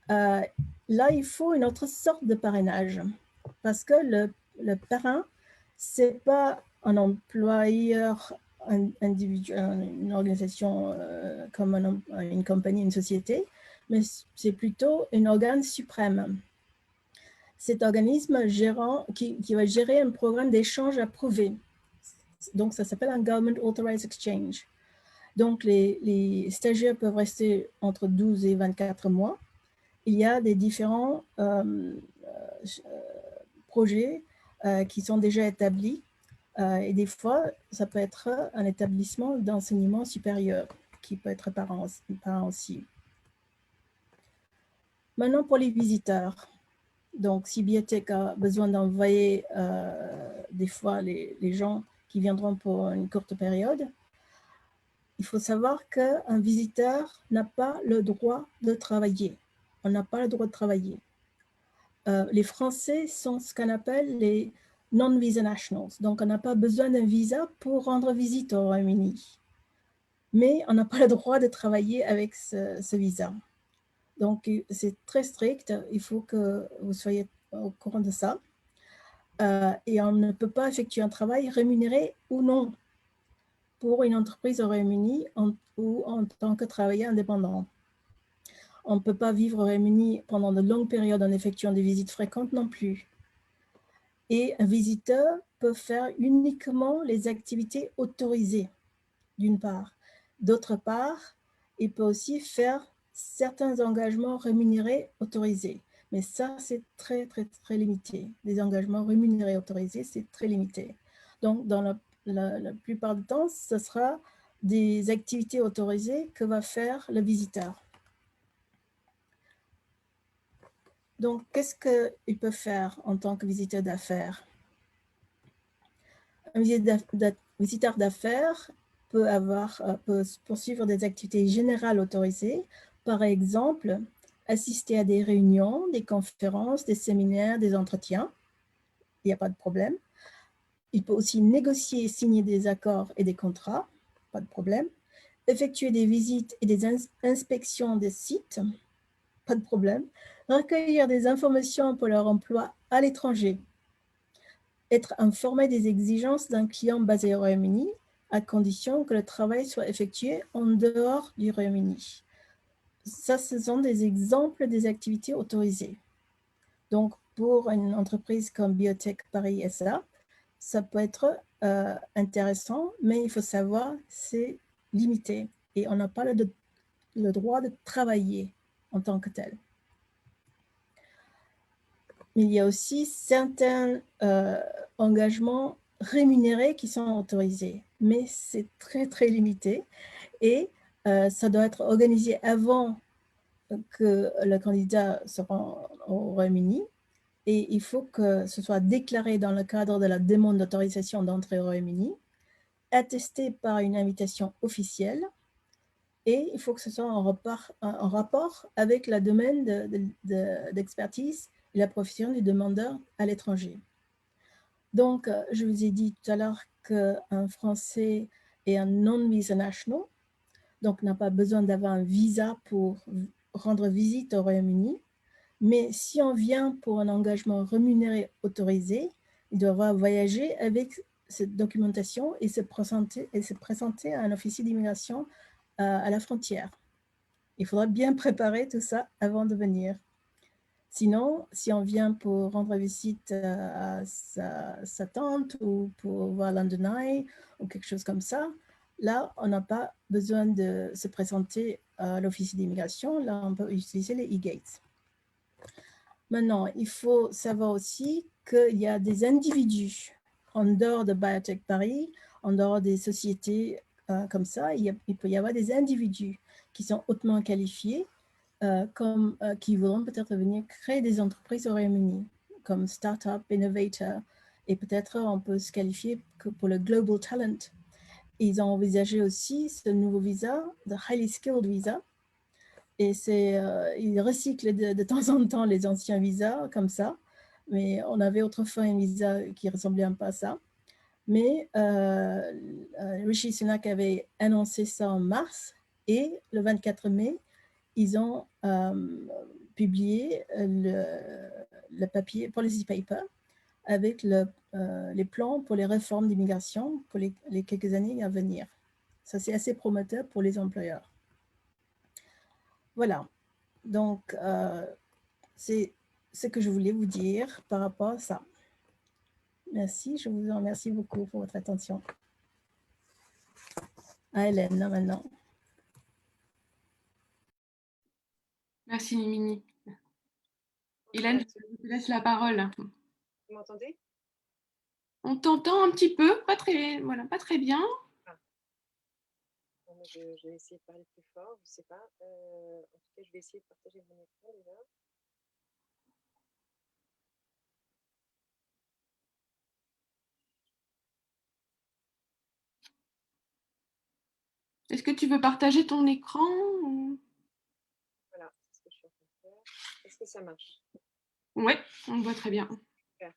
là, il faut une autre sorte de parrainage parce que le parrain, ce n'est pas un employeur individuel, une organisation comme une compagnie, une société, mais c'est plutôt un organe suprême. Cet organisme gérant, qui va gérer un programme d'échange approuvé. Donc, ça s'appelle un Government Authorized Exchange. Donc, les stagiaires peuvent rester entre 12 et 24 mois. Il y a des différents projets qui sont déjà établis. Et des fois, ça peut être un établissement d'enseignement supérieur qui peut être parent aussi. Maintenant, pour les visiteurs. Donc, si Biotech a besoin d'envoyer des fois les gens qui viendront pour une courte période, il faut savoir qu'un visiteur n'a pas le droit de travailler. On n'a pas le droit de travailler. Les Français sont ce qu'on appelle les non-visa nationals. Donc, on n'a pas besoin d'un visa pour rendre visite au Royaume-Uni. Mais on n'a pas le droit de travailler avec ce visa. Donc, c'est très strict. Il faut que vous soyez au courant de ça. Et on ne peut pas effectuer un travail rémunéré ou non pour une entreprise au Royaume-Uni ou en tant que travailleur indépendant. On ne peut pas vivre au Royaume-Uni pendant de longues périodes en effectuant des visites fréquentes non plus. Et un visiteur peut faire uniquement les activités autorisées, d'une part. D'autre part, il peut aussi faire certains engagements rémunérés autorisés. Mais ça, c'est très, très, très limité. Les engagements rémunérés autorisés, c'est très limité. Donc, dans la plupart du temps, ce sera des activités autorisées que va faire le visiteur. Donc, qu'est-ce qu'il peut faire en tant que visiteur d'affaires? Un visiteur d'affaires peut poursuivre des activités générales autorisées, par exemple, assister à des réunions, des conférences, des séminaires, des entretiens. Il n'y a pas de problème. Il peut aussi négocier et signer des accords et des contrats, pas de problème. Effectuer des visites et des inspections des sites, pas de problème. Recueillir des informations pour leur emploi à l'étranger. Être informé des exigences d'un client basé au Royaume-Uni, à condition que le travail soit effectué en dehors du Royaume-Uni. Ça, ce sont des exemples des activités autorisées. Donc, pour une entreprise comme Biotech Paris SA, ça peut être intéressant, mais il faut savoir, c'est limité et on n'a pas le droit de travailler en tant que tel. Mais il y a aussi certains engagements rémunérés qui sont autorisés, mais c'est très, très limité et ça doit être organisé avant que le candidat se rende au Royaume-Uni et il faut que ce soit déclaré dans le cadre de la demande d'autorisation d'entrée au Royaume-Uni, attesté par une invitation officielle et il faut que ce soit en rapport avec la domaine d'expertise et la profession du demandeur à l'étranger. Donc, je vous ai dit tout à l'heure qu'un Français est un non-visa national, donc n'a pas besoin d'avoir un visa pour rendre visite au Royaume-Uni. Mais si on vient pour un engagement rémunéré autorisé, il devra voyager avec cette documentation et se présenter à un officier d'immigration à la frontière. Il faudra bien préparer tout ça avant de venir. Sinon, si on vient pour rendre visite à sa tante ou pour voir London Eye ou quelque chose comme ça, là, on n'a pas besoin de se présenter à l'officier d'immigration. Là, on peut utiliser les e-gates. Maintenant, il faut savoir aussi qu'il y a des individus en dehors de Biotech Paris, en dehors des sociétés comme ça, il peut y avoir des individus qui sont hautement qualifiés, qui voudront peut-être venir créer des entreprises au Royaume-Uni, comme Startup, Innovator, et peut-être on peut se qualifier pour le Global Talent. Ils ont envisagé aussi ce nouveau visa, le Highly Skilled Visa, et ils recyclent de temps en temps les anciens visas comme ça, mais on avait autrefois un visa qui ressemblait un peu à ça. Mais Rishi Sunak avait annoncé ça en mars et le 24 mai, ils ont publié le papier, policy paper, avec les plans pour les réformes d'immigration pour les quelques années à venir. Ça, c'est assez prometteur pour les employeurs. Voilà. Donc, c'est ce que je voulais vous dire par rapport à ça. Merci, je vous remercie beaucoup pour votre attention. À Hélène, maintenant. Merci, Mimini. Hélène, je te laisse la parole. Vous m'entendez? On t'entend un petit peu, pas très, voilà, pas très bien. Bon, je vais essayer de parler plus fort, je ne sais pas. En tout cas, je vais essayer de partager mon écran déjà. Est-ce que tu veux partager ton écran ou... Voilà, c'est ce que je suis en train de faire. Est-ce que ça marche? Oui, on le voit très bien. Super.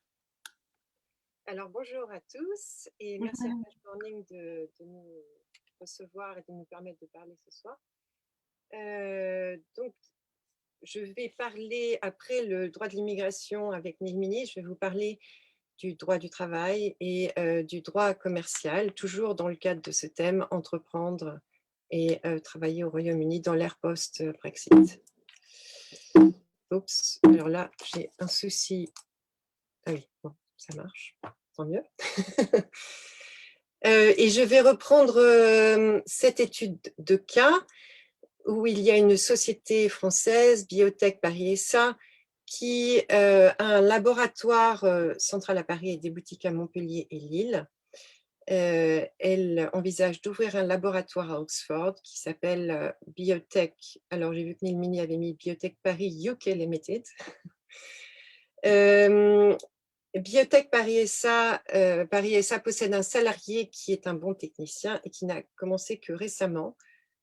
Alors, bonjour à tous et merci à Flash Morning de nous recevoir et de nous permettre de parler ce soir. Donc, je vais parler, après le droit de l'immigration avec Mimini, je vais vous parler du droit du travail et du droit commercial, toujours dans le cadre de ce thème, entreprendre et travailler au Royaume-Uni dans l'ère post-Brexit. Oups, alors là, j'ai un souci. Ah oui, bon, ça marche, tant mieux. Et je vais reprendre cette étude de cas où il y a une société française, Biotech Paris SA, qui a un laboratoire central à Paris et des boutiques à Montpellier et Lille. Elle envisage d'ouvrir un laboratoire à Oxford qui s'appelle Biotech. Alors, j'ai vu que Mimini avait mis Biotech Paris UK Limited. Biotech Paris SA possède un salarié qui est un bon technicien et qui n'a commencé que récemment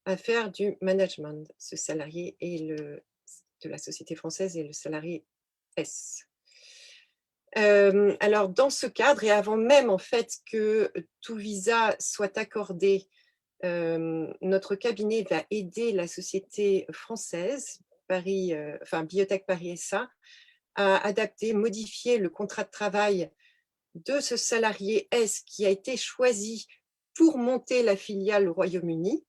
à faire du management. Ce salarié est de la société française et le salarié S. Alors, dans ce cadre, et avant même en fait que tout visa soit accordé, notre cabinet va aider la société française, Biotech Paris SA, à adapter, modifier le contrat de travail de ce salarié S qui a été choisi pour monter la filiale au Royaume-Uni,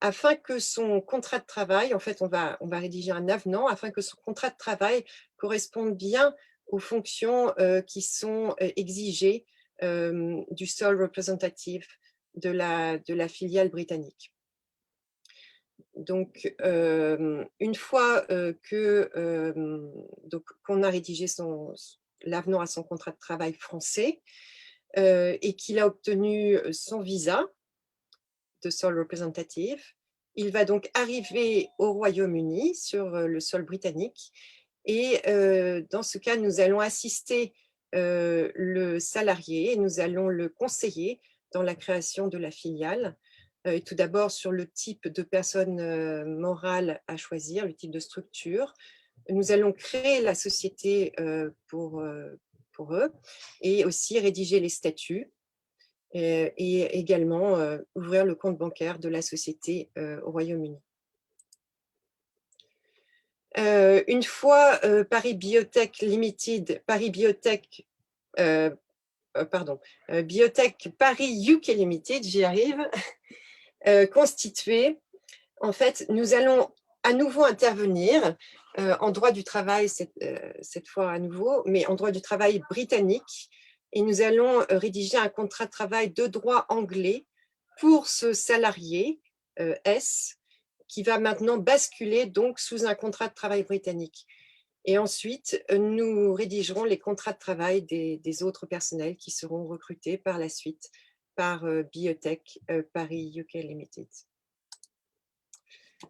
afin que son contrat de travail, en fait, on va rédiger un avenant, afin que son contrat de travail corresponde bien aux fonctions qui sont exigées du sole representative de la filiale britannique. Donc, une fois qu'on a rédigé l'avenant à son contrat de travail français et qu'il a obtenu son visa de sole representative, il va donc arriver au Royaume-Uni sur le sol britannique et dans ce cas, nous allons assister le salarié et nous allons le conseiller dans la création de la filiale. Et tout d'abord sur le type de personne morale à choisir, le type de structure. Nous allons créer la société pour eux et aussi rédiger les statuts et également ouvrir le compte bancaire de la société au Royaume-Uni. Une fois Paris Biotech Limited, Biotech Paris UK Limited, j'y arrive, constitué, en fait, nous allons à nouveau intervenir en droit du travail, cette fois à nouveau, mais en droit du travail britannique, et nous allons rédiger un contrat de travail de droit anglais pour ce salarié S, qui va maintenant basculer donc sous un contrat de travail britannique. Et ensuite, nous rédigerons les contrats de travail des autres personnels qui seront recrutés par la suite par Biotech Paris UK Limited.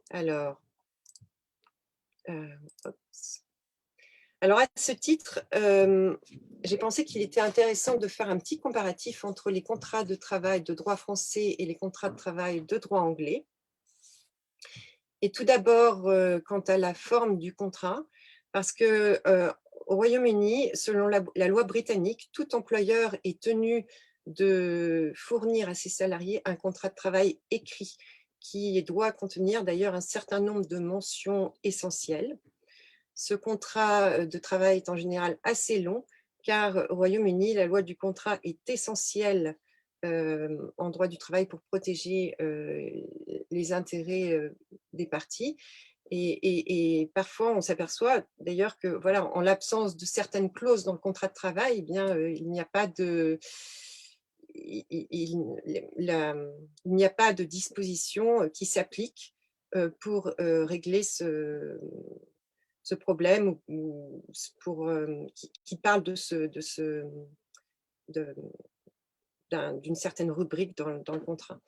Alors, à ce titre, j'ai pensé qu'il était intéressant de faire un petit comparatif entre les contrats de travail de droit français et les contrats de travail de droit anglais. Et tout d'abord, quant à la forme du contrat, parce que au Royaume-Uni, selon la loi britannique, tout employeur est tenu de fournir à ses salariés un contrat de travail écrit qui doit contenir d'ailleurs un certain nombre de mentions essentielles. Ce contrat de travail est en général assez long, car au Royaume-Uni, la loi du contrat est essentielle en droit du travail pour protéger les intérêts des parties. Et parfois, on s'aperçoit d'ailleurs que, voilà, en l'absence de certaines clauses dans le contrat de travail, eh bien, il n'y a pas de... il n'y a pas de disposition qui s'applique pour régler ce problème ou pour, qui parle d'une certaine rubrique dans le contrat.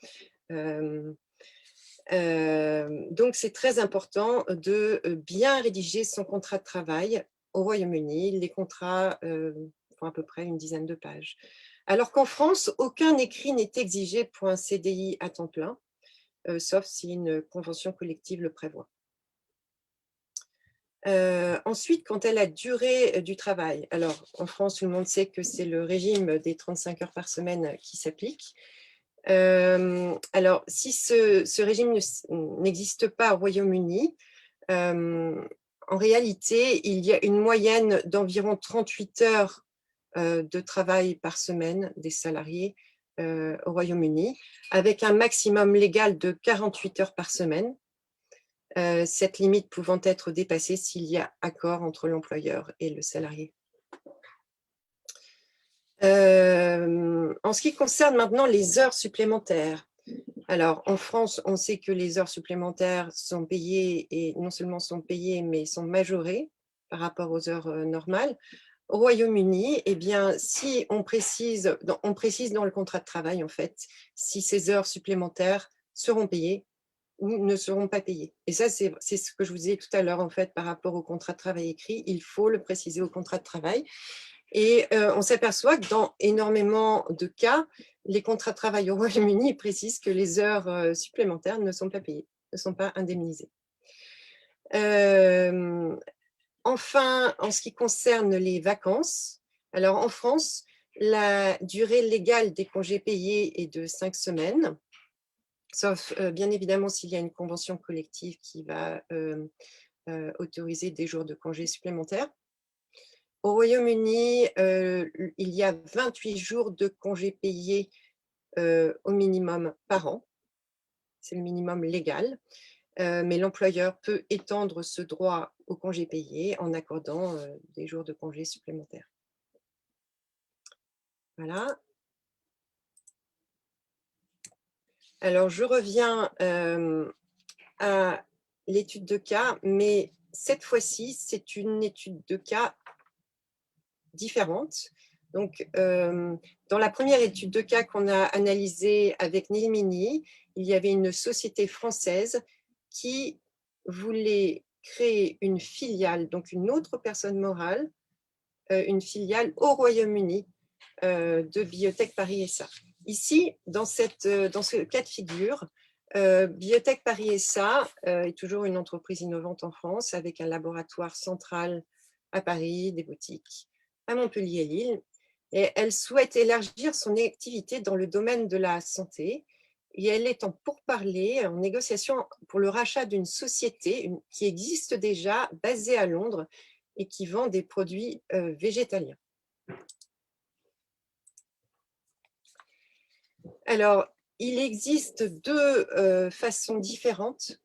Donc, c'est très important de bien rédiger son contrat de travail au Royaume-Uni. Les contrats font à peu près une dizaine de pages. Alors qu'en France, aucun écrit n'est exigé pour un CDI à temps plein, sauf si une convention collective le prévoit. Ensuite, quant à la durée du travail, alors en France, tout le monde sait que c'est le régime des 35 heures par semaine qui s'applique. Alors, si ce régime n'existe pas au Royaume-Uni, en réalité, il y a une moyenne d'environ 38 heures de travail par semaine des salariés au Royaume-Uni, avec un maximum légal de 48 heures par semaine, cette limite pouvant être dépassée s'il y a accord entre l'employeur et le salarié. En ce qui concerne maintenant les heures supplémentaires, alors en France, on sait que les heures supplémentaires sont payées, et non seulement sont payées, mais sont majorées par rapport aux heures normales. Au Royaume-Uni, eh bien, si on précise dans le contrat de travail, en fait, si ces heures supplémentaires seront payées ou ne seront pas payées. Et ça, c'est ce que je vous disais tout à l'heure, en fait, par rapport au contrat de travail écrit, il faut le préciser au contrat de travail. Et on s'aperçoit que dans énormément de cas, les contrats de travail au Royaume-Uni précisent que les heures supplémentaires ne sont pas payées, ne sont pas indemnisées. Enfin, en ce qui concerne les vacances, alors en France, la durée légale des congés payés est de 5 semaines, sauf bien évidemment s'il y a une convention collective qui va autoriser des jours de congés supplémentaires. Au Royaume-Uni, il y a 28 jours de congés payés au minimum par an. C'est le minimum légal. Mais l'employeur peut étendre ce droit aux congés payés en accordant des jours de congés supplémentaires. Voilà. Alors, je reviens à l'étude de cas, mais cette fois-ci, c'est une étude de cas différente. Donc, dans la première étude de cas qu'on a analysée avec Nilmini, il y avait une société française qui voulait créer une filiale, donc une autre personne morale, une filiale au Royaume-Uni de Biotech Paris SA. Ici, dans ce cas de figure, Biotech Paris SA est toujours une entreprise innovante en France avec un laboratoire central à Paris, des boutiques à Montpellier et Lille. Et elle souhaite élargir son activité dans le domaine de la santé. Et elle est en pourparlers, en négociation pour le rachat d'une société qui existe déjà, basée à Londres, et qui vend des produits végétaliens. Alors, il existe deux façons différentes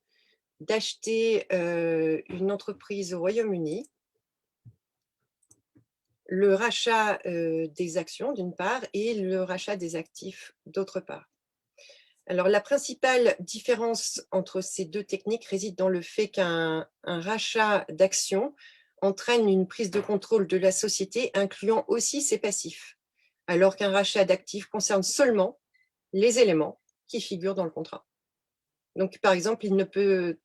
d'acheter une entreprise au Royaume-Uni. Le rachat des actions, d'une part, et le rachat des actifs, d'autre part. Alors, la principale différence entre ces deux techniques réside dans le fait qu'un rachat d'actions entraîne une prise de contrôle de la société, incluant aussi ses passifs, alors qu'un rachat d'actifs concerne seulement les éléments qui figurent dans le contrat. Donc, par exemple, il ne peut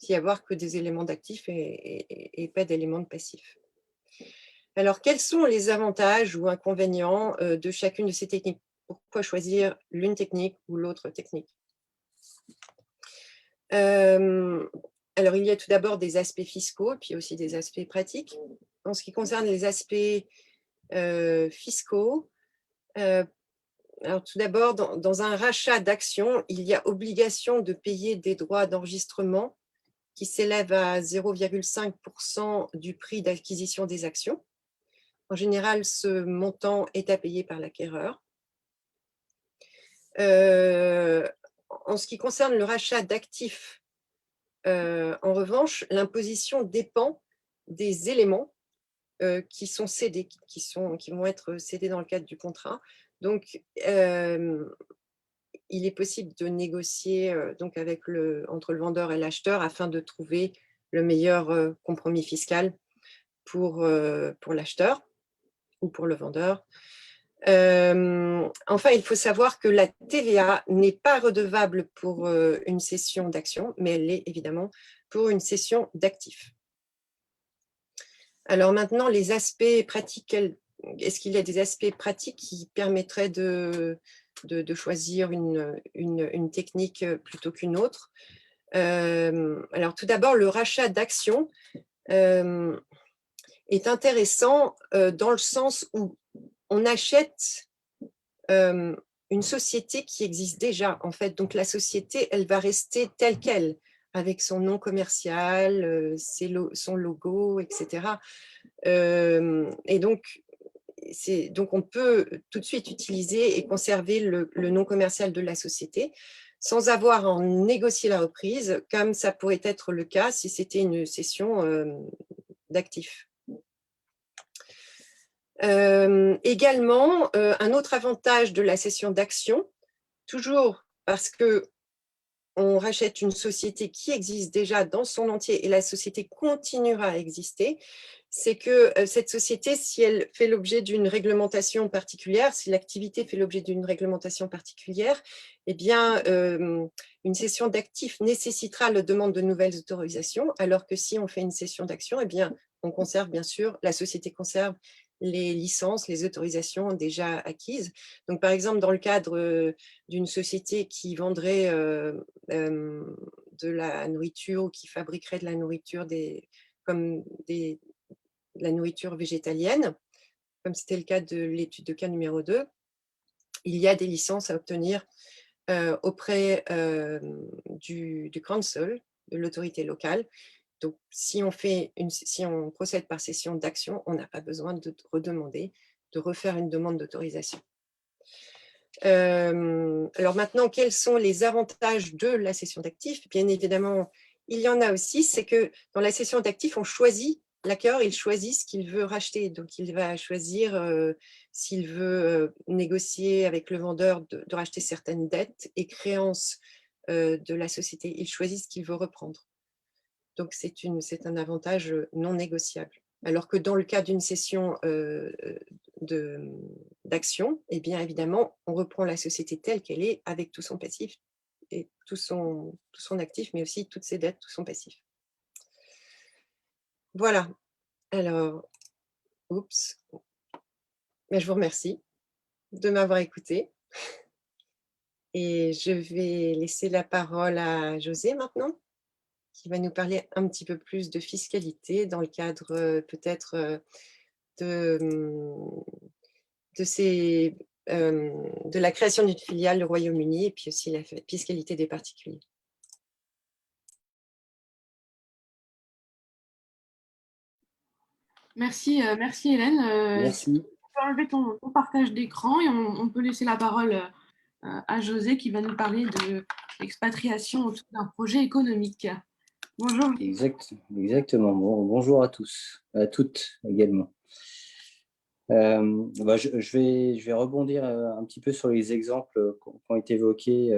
y avoir que des éléments d'actifs et pas d'éléments de passifs. Alors, quels sont les avantages ou inconvénients de chacune de ces techniques? Pourquoi choisir l'une technique ou l'autre technique? Alors, il y a tout d'abord des aspects fiscaux, puis aussi des aspects pratiques. En ce qui concerne les aspects fiscaux, Alors, tout d'abord, dans un rachat d'actions, il y a obligation de payer des droits d'enregistrement qui s'élèvent à 0,5% du prix d'acquisition des actions. En général, ce montant est à payer par l'acquéreur. En ce qui concerne le rachat d'actifs, en revanche, l'imposition dépend des éléments qui sont cédés, qui vont être cédés dans le cadre du contrat. Donc, il est possible de négocier donc entre le vendeur et l'acheteur afin de trouver le meilleur compromis fiscal pour l'acheteur ou pour le vendeur. Enfin, il faut savoir que la TVA n'est pas redevable pour une cession d'actions, mais elle l'est évidemment pour une cession d'actifs. Alors maintenant, les aspects pratiques, est-ce qu'il y a des aspects pratiques qui permettraient de choisir une technique plutôt qu'une autre? Alors tout d'abord, le rachat d'actions est intéressant dans le sens où on achète une société qui existe déjà, en fait. Donc la société, elle va rester telle qu'elle, avec son nom commercial, son logo, etc. Et donc on peut tout de suite utiliser et conserver le nom commercial de la société sans avoir à en négocier la reprise, comme ça pourrait être le cas si c'était une cession d'actifs. Également, un autre avantage de la cession d'actions, toujours parce que on rachète une société qui existe déjà dans son entier et la société continuera à exister, c'est que cette société, si elle fait l'objet d'une réglementation particulière, si l'activité fait l'objet d'une réglementation particulière, eh bien, une cession d'actifs nécessitera la demande de nouvelles autorisations, alors que si on fait une cession d'actions, eh bien, on conserve bien sûr, la société conserve les licences, les autorisations déjà acquises. Donc, par exemple, dans le cadre d'une société qui vendrait de la nourriture ou qui fabriquerait de la nourriture la nourriture végétalienne, comme c'était le cas de l'étude de cas numéro 2, il y a des licences à obtenir auprès du council, de l'autorité locale. Donc, si on procède par cession d'actions, on n'a pas besoin de redemander, de refaire une demande d'autorisation. Alors maintenant, quels sont les avantages de la cession d'actifs? Bien évidemment, il y en a aussi, c'est que dans la cession d'actifs, on choisit, l'acquéreur, il choisit ce qu'il veut racheter. Donc, il va choisir s'il veut négocier avec le vendeur de racheter certaines dettes et créances de la société. Il choisit ce qu'il veut reprendre. Donc, c'est un avantage non négociable. Alors que dans le cas d'une cession d'actions, eh bien évidemment, on reprend la société telle qu'elle est avec tout son passif et tout son actif, mais aussi toutes ses dettes, tout son passif. Voilà. Alors, oups. Mais je vous remercie de m'avoir écouté. Et je vais laisser la parole à José maintenant, qui va nous parler un petit peu plus de fiscalité dans le cadre peut-être de la création d'une filiale au Royaume-Uni et puis aussi la fiscalité des particuliers. Merci, merci Hélène. Merci. Tu peux enlever ton partage d'écran et on peut laisser la parole à José qui va nous parler de l'expatriation autour d'un projet économique. Bonjour. Exactement. Bonjour à tous, à toutes également. Je vais rebondir un petit peu sur les exemples qui ont été évoqués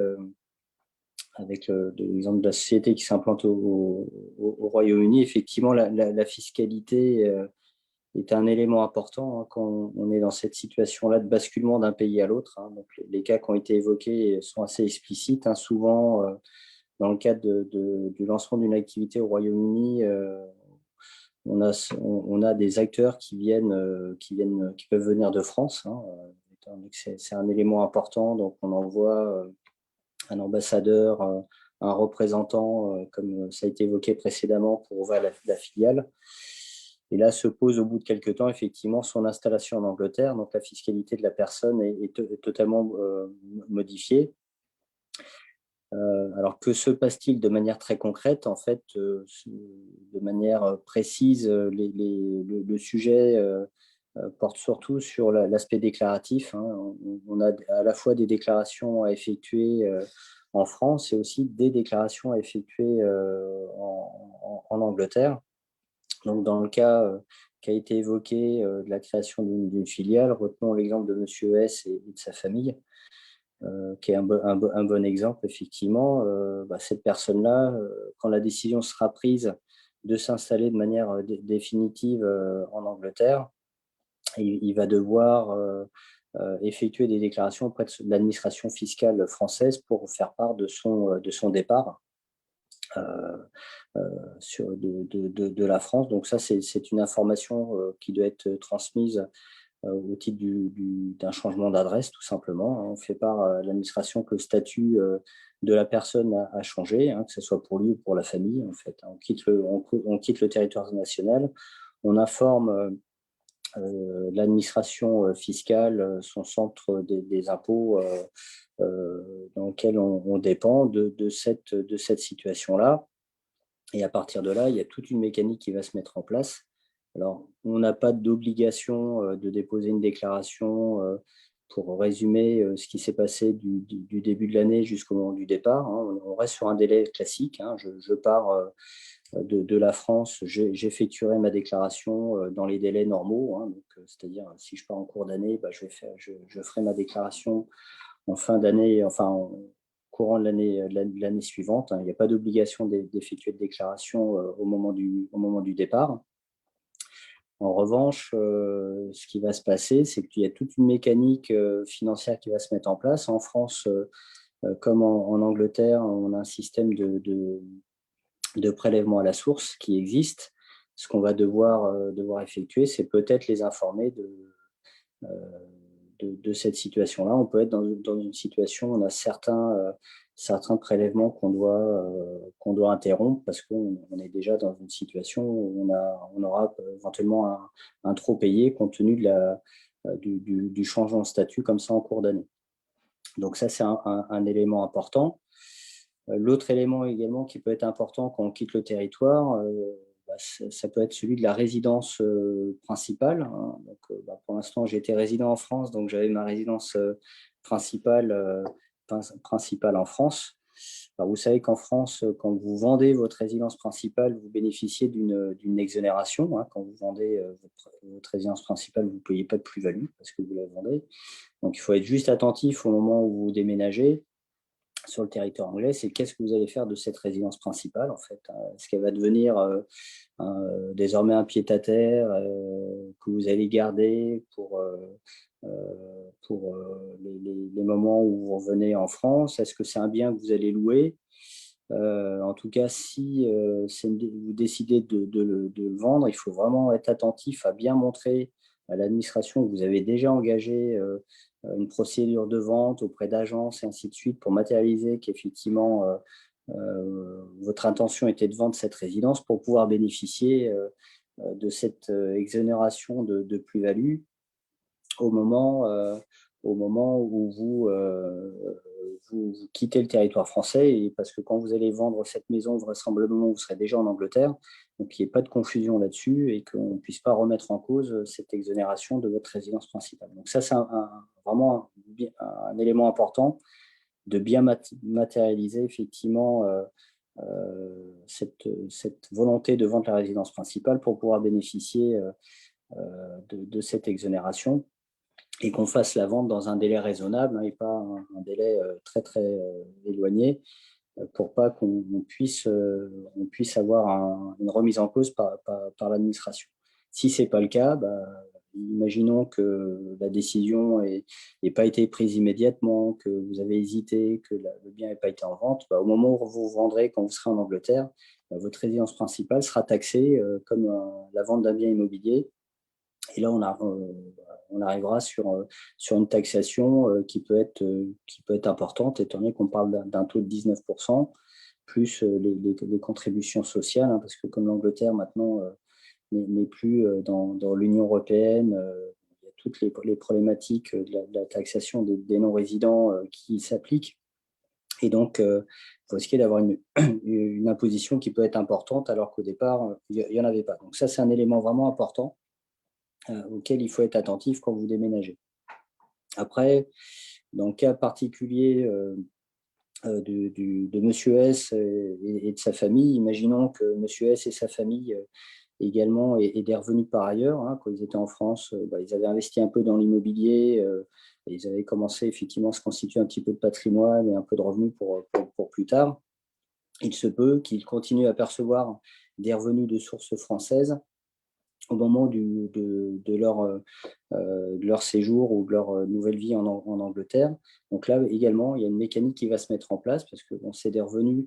avec l'exemple de la société qui s'implante au Royaume-Uni. Effectivement, la fiscalité est un élément important quand on est dans cette situation-là de basculement d'un pays à l'autre. Donc, les cas qui ont été évoqués sont assez explicites. Souvent, dans le cadre du lancement d'une activité au Royaume-Uni, on a des acteurs qui peuvent venir de France. C'est un élément important. Donc, on envoie un ambassadeur, un représentant, comme ça a été évoqué précédemment, pour ouvrir la filiale. Et là se pose au bout de quelques temps, effectivement, son installation en Angleterre. Donc, la fiscalité de la personne est totalement modifiée. Alors, que se passe-t-il de manière très concrète? En fait, de manière précise, le sujet porte surtout sur l'aspect déclaratif. Hein. On a à la fois des déclarations à effectuer en France et aussi des déclarations à effectuer en Angleterre. Donc, dans le cas qui a été évoqué de la création d'une filiale, retenons l'exemple de M. S et de sa famille, qui est un bon exemple, effectivement. Cette personne-là, quand la décision sera prise de s'installer de manière définitive en Angleterre, il va devoir effectuer des déclarations auprès de l'administration fiscale française pour faire part de son départ de la France. Donc ça, c'est une information qui doit être transmise au titre d'un changement d'adresse, tout simplement. On fait part à l'administration que le statut de la personne a changé, que ce soit pour lui ou pour la famille. En fait, on quitte le territoire national, on informe l'administration fiscale, son centre des impôts dans lequel on dépend de cette situation-là. Et à partir de là, il y a toute une mécanique qui va se mettre en place. Alors, on n'a pas d'obligation de déposer une déclaration pour résumer ce qui s'est passé du début de l'année jusqu'au moment du départ. On reste sur un délai classique. Je pars de la France, j'effectuerai ma déclaration dans les délais normaux. C'est-à-dire, si je pars en cours d'année, je ferai ma déclaration en fin d'année, enfin en courant de l'année suivante. Il n'y a pas d'obligation d'effectuer de déclaration au moment du départ. En revanche, ce qui va se passer, c'est qu'il y a toute une mécanique financière qui va se mettre en place. En France, comme en Angleterre, on a un système de prélèvement à la source qui existe. Ce qu'on va devoir effectuer, c'est peut-être les informer de cette situation-là. On peut être dans une situation où on a certains prélèvements qu'on doit interrompre parce qu'on est déjà dans une situation où on aura éventuellement un trop payé compte tenu du changement de statut comme ça en cours d'année. Donc ça, c'est un élément important. L'autre élément également qui peut être important quand on quitte le territoire, ça peut être celui de la résidence principale. Donc, pour l'instant, j'étais résident en France, donc j'avais ma résidence principale en France. Alors, vous savez qu'en France, quand vous vendez votre résidence principale, vous bénéficiez d'une exonération. Quand vous vendez votre résidence principale, vous ne payez pas de plus-value parce que vous la vendez. Donc, il faut être juste attentif au moment où vous déménagez sur le territoire anglais, c'est qu'est-ce que vous allez faire de cette résidence principale, en fait. Est-ce qu'elle va devenir désormais un pied-à-terre que vous allez garder pour les moments où vous revenez en France? Est-ce que c'est un bien que vous allez louer? En tout cas, si vous décidez de le vendre, il faut vraiment être attentif à bien montrer à l'administration que vous avez déjà engagé une procédure de vente auprès d'agences et ainsi de suite pour matérialiser qu'effectivement votre intention était de vendre cette résidence pour pouvoir bénéficier de cette exonération de plus-value au moment où vous quittez le territoire français, et parce que quand vous allez vendre cette maison, vraisemblablement, vous serez déjà en Angleterre, donc qu'il n'y ait pas de confusion là-dessus et qu'on ne puisse pas remettre en cause cette exonération de votre résidence principale. Donc ça, c'est vraiment un élément important de bien matérialiser effectivement cette volonté de vendre la résidence principale pour pouvoir bénéficier de cette exonération, et qu'on fasse la vente dans un délai raisonnable et pas un délai très très éloigné, pour pas qu'on puisse avoir une remise en cause par l'administration. Si ce n'est pas le cas, imaginons que la décision n'ait pas été prise immédiatement, que vous avez hésité, que le bien n'ait pas été en vente, au moment où vous vendrez, quand vous serez en Angleterre, votre résidence principale sera taxée comme la vente d'un bien immobilier. Et là, on arrivera sur une taxation qui peut être importante, étant donné qu'on parle d'un taux de 19%, plus les contributions sociales, parce que comme l'Angleterre maintenant n'est plus dans l'Union européenne. Il y a toutes les problématiques de la taxation des non-résidents qui s'appliquent. Et donc, il faut risquer d'avoir une imposition qui peut être importante, alors qu'au départ, il n'y en avait pas. Donc ça, c'est un élément vraiment important auquel il faut être attentif quand vous déménagez. Après, dans le cas particulier de Monsieur S et de sa famille, imaginons que Monsieur S et sa famille également aient des revenus par ailleurs. Hein, quand ils étaient en France, ils avaient investi un peu dans l'immobilier, et ils avaient commencé effectivement à se constituer un petit peu de patrimoine et un peu de revenus pour plus tard. Il se peut qu'ils continuent à percevoir des revenus de source française au moment de leur séjour ou de leur nouvelle vie en Angleterre. Donc là également, il y a une mécanique qui va se mettre en place parce que c'est des revenus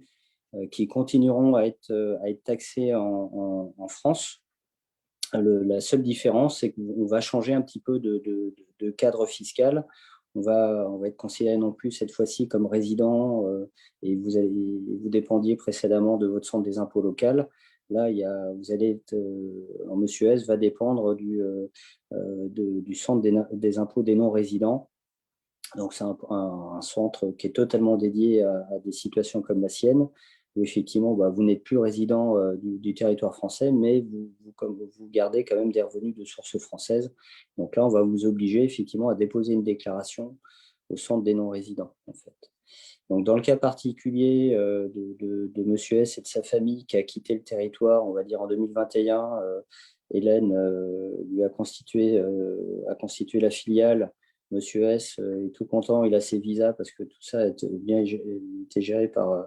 qui continueront à être taxés en France. La seule différence, c'est qu'on va changer un petit peu de cadre fiscal. On va être considéré non plus cette fois-ci comme résident et vous dépendiez précédemment de votre centre des impôts local. Là, vous allez être, Monsieur S va dépendre du centre des impôts des non-résidents. Donc, c'est un centre qui est totalement dédié à des situations comme la sienne, où effectivement, vous n'êtes plus résident du territoire français, mais vous gardez quand même des revenus de source française. Donc là, on va vous obliger effectivement à déposer une déclaration au centre des non-résidents, en fait. Donc, dans le cas particulier de Monsieur S et de sa famille qui a quitté le territoire, on va dire en 2021, Hélène lui a constitué la filiale. Monsieur S est tout content, il a ses visas parce que tout ça a été géré par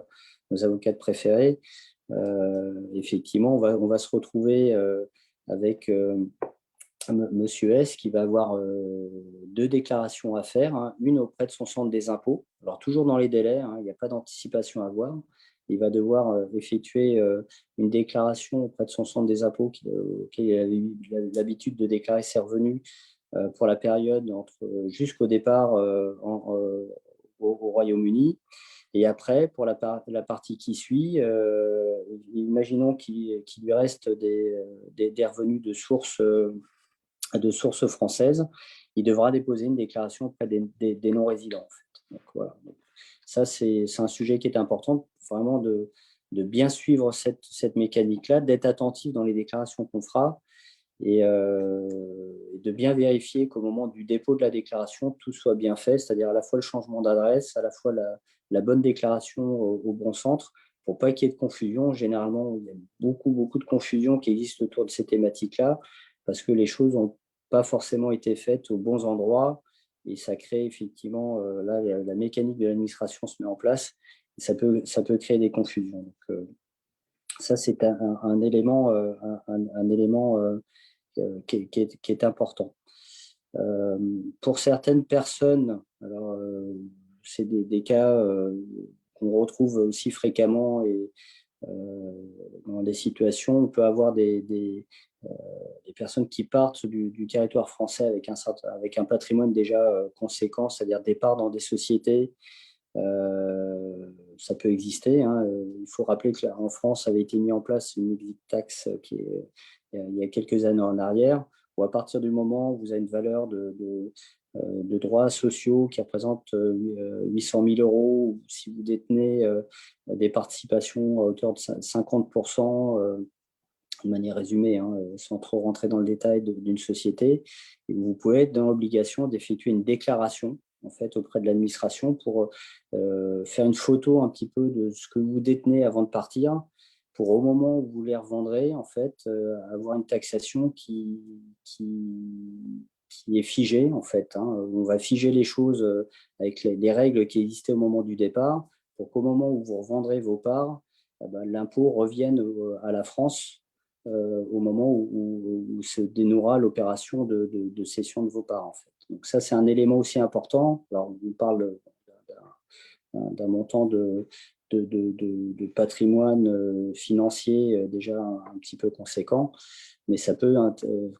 nos avocats préférés. Effectivement, on va se retrouver avec Monsieur S qui va avoir deux déclarations à faire, hein, une auprès de son centre des impôts, alors toujours dans les délais, hein, il n'y a pas d'anticipation à avoir. Il va devoir effectuer une déclaration auprès de son centre des impôts auquel il avait eu l'habitude de déclarer ses revenus pour la période jusqu'au départ au Royaume-Uni. Et après, pour la partie qui suit, imaginons qu'il lui reste des revenus de source française, il devra déposer une déclaration auprès des non-résidents. En fait. Donc, voilà. Donc, ça, c'est un sujet qui est important, vraiment de bien suivre cette mécanique-là, d'être attentif dans les déclarations qu'on fera, et de bien vérifier qu'au moment du dépôt de la déclaration, tout soit bien fait, c'est-à-dire à la fois le changement d'adresse, à la fois la bonne déclaration au bon centre, pour pas qu'il y ait de confusion. Généralement, il y a beaucoup de confusion qui existe autour de ces thématiques-là, parce que les choses n'ont pas forcément été faites aux bons endroits, et ça crée effectivement, là, la mécanique de l'administration se met en place, et ça peut créer des confusions. Donc, ça, c'est un élément qui est important. Pour certaines personnes, alors c'est des cas qu'on retrouve aussi fréquemment, et dans des situations, on peut avoir des personnes qui partent du territoire français avec un patrimoine déjà conséquent, c'est-à-dire départ dans des sociétés. Ça peut exister. Hein. Il faut rappeler qu'en France avait été mis en place une exit tax il y a quelques années en arrière, où à partir du moment où vous avez une valeur de droits sociaux qui représente 800 000 €, ou si vous détenez des participations à hauteur de 50%, de manière résumée, hein, sans trop rentrer dans le détail d'une société, et vous pouvez être dans l'obligation d'effectuer une déclaration en fait, auprès de l'administration pour faire une photo un petit peu de ce que vous détenez avant de partir, pour au moment où vous les revendrez, en fait, avoir une taxation qui est figée, en fait. Hein. On va figer les choses avec les règles qui existaient au moment du départ, pour qu'au moment où vous revendrez vos parts, l'impôt revienne à la France au moment où se dénouera l'opération de cession de vos parts, en fait. Donc ça, c'est un élément aussi important. Alors, on parle d'un montant de patrimoine financier déjà un petit peu conséquent, mais ça peut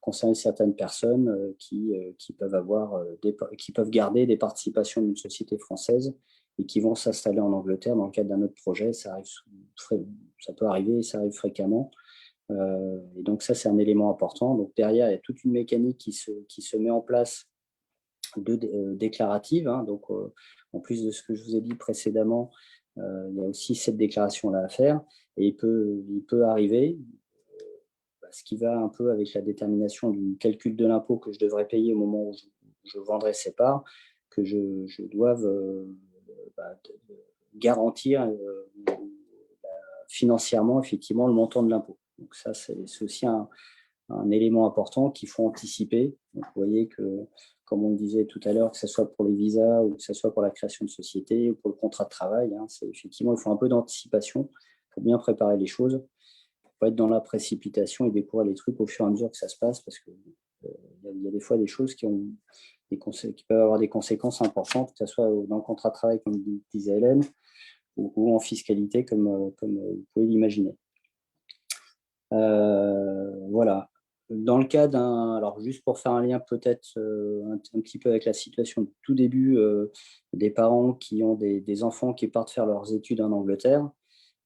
concerner certaines personnes qui peuvent garder des participations d'une société française et qui vont s'installer en Angleterre dans le cadre d'un autre projet. Ça peut arriver, ça arrive fréquemment. Et donc ça, c'est un élément important. Donc derrière, il y a toute une mécanique qui se met en place déclarative. Hein. Donc en plus de ce que je vous ai dit précédemment, il y a aussi cette déclaration-là à faire. Et il peut arriver, ce qui va un peu avec la détermination du calcul de l'impôt que je devrais payer au moment où je vendrai ces parts, que je doive garantir financièrement, effectivement, le montant de l'impôt. Donc ça, c'est aussi un élément important qu'il faut anticiper. Donc, vous voyez que, comme on le disait tout à l'heure, que ce soit pour les visas ou que ce soit pour la création de société ou pour le contrat de travail, hein, effectivement, il faut un peu d'anticipation pour bien préparer les choses, pour ne pas être dans la précipitation et découvrir les trucs au fur et à mesure que ça se passe, parce qu'il y a des fois des choses qui peuvent avoir des conséquences importantes, que ce soit dans le contrat de travail, comme disait Hélène, ou en fiscalité, comme vous pouvez l'imaginer. Voilà. Dans le cas alors juste pour faire un lien peut-être un petit peu avec la situation du tout début, des parents qui ont des enfants qui partent faire leurs études en Angleterre,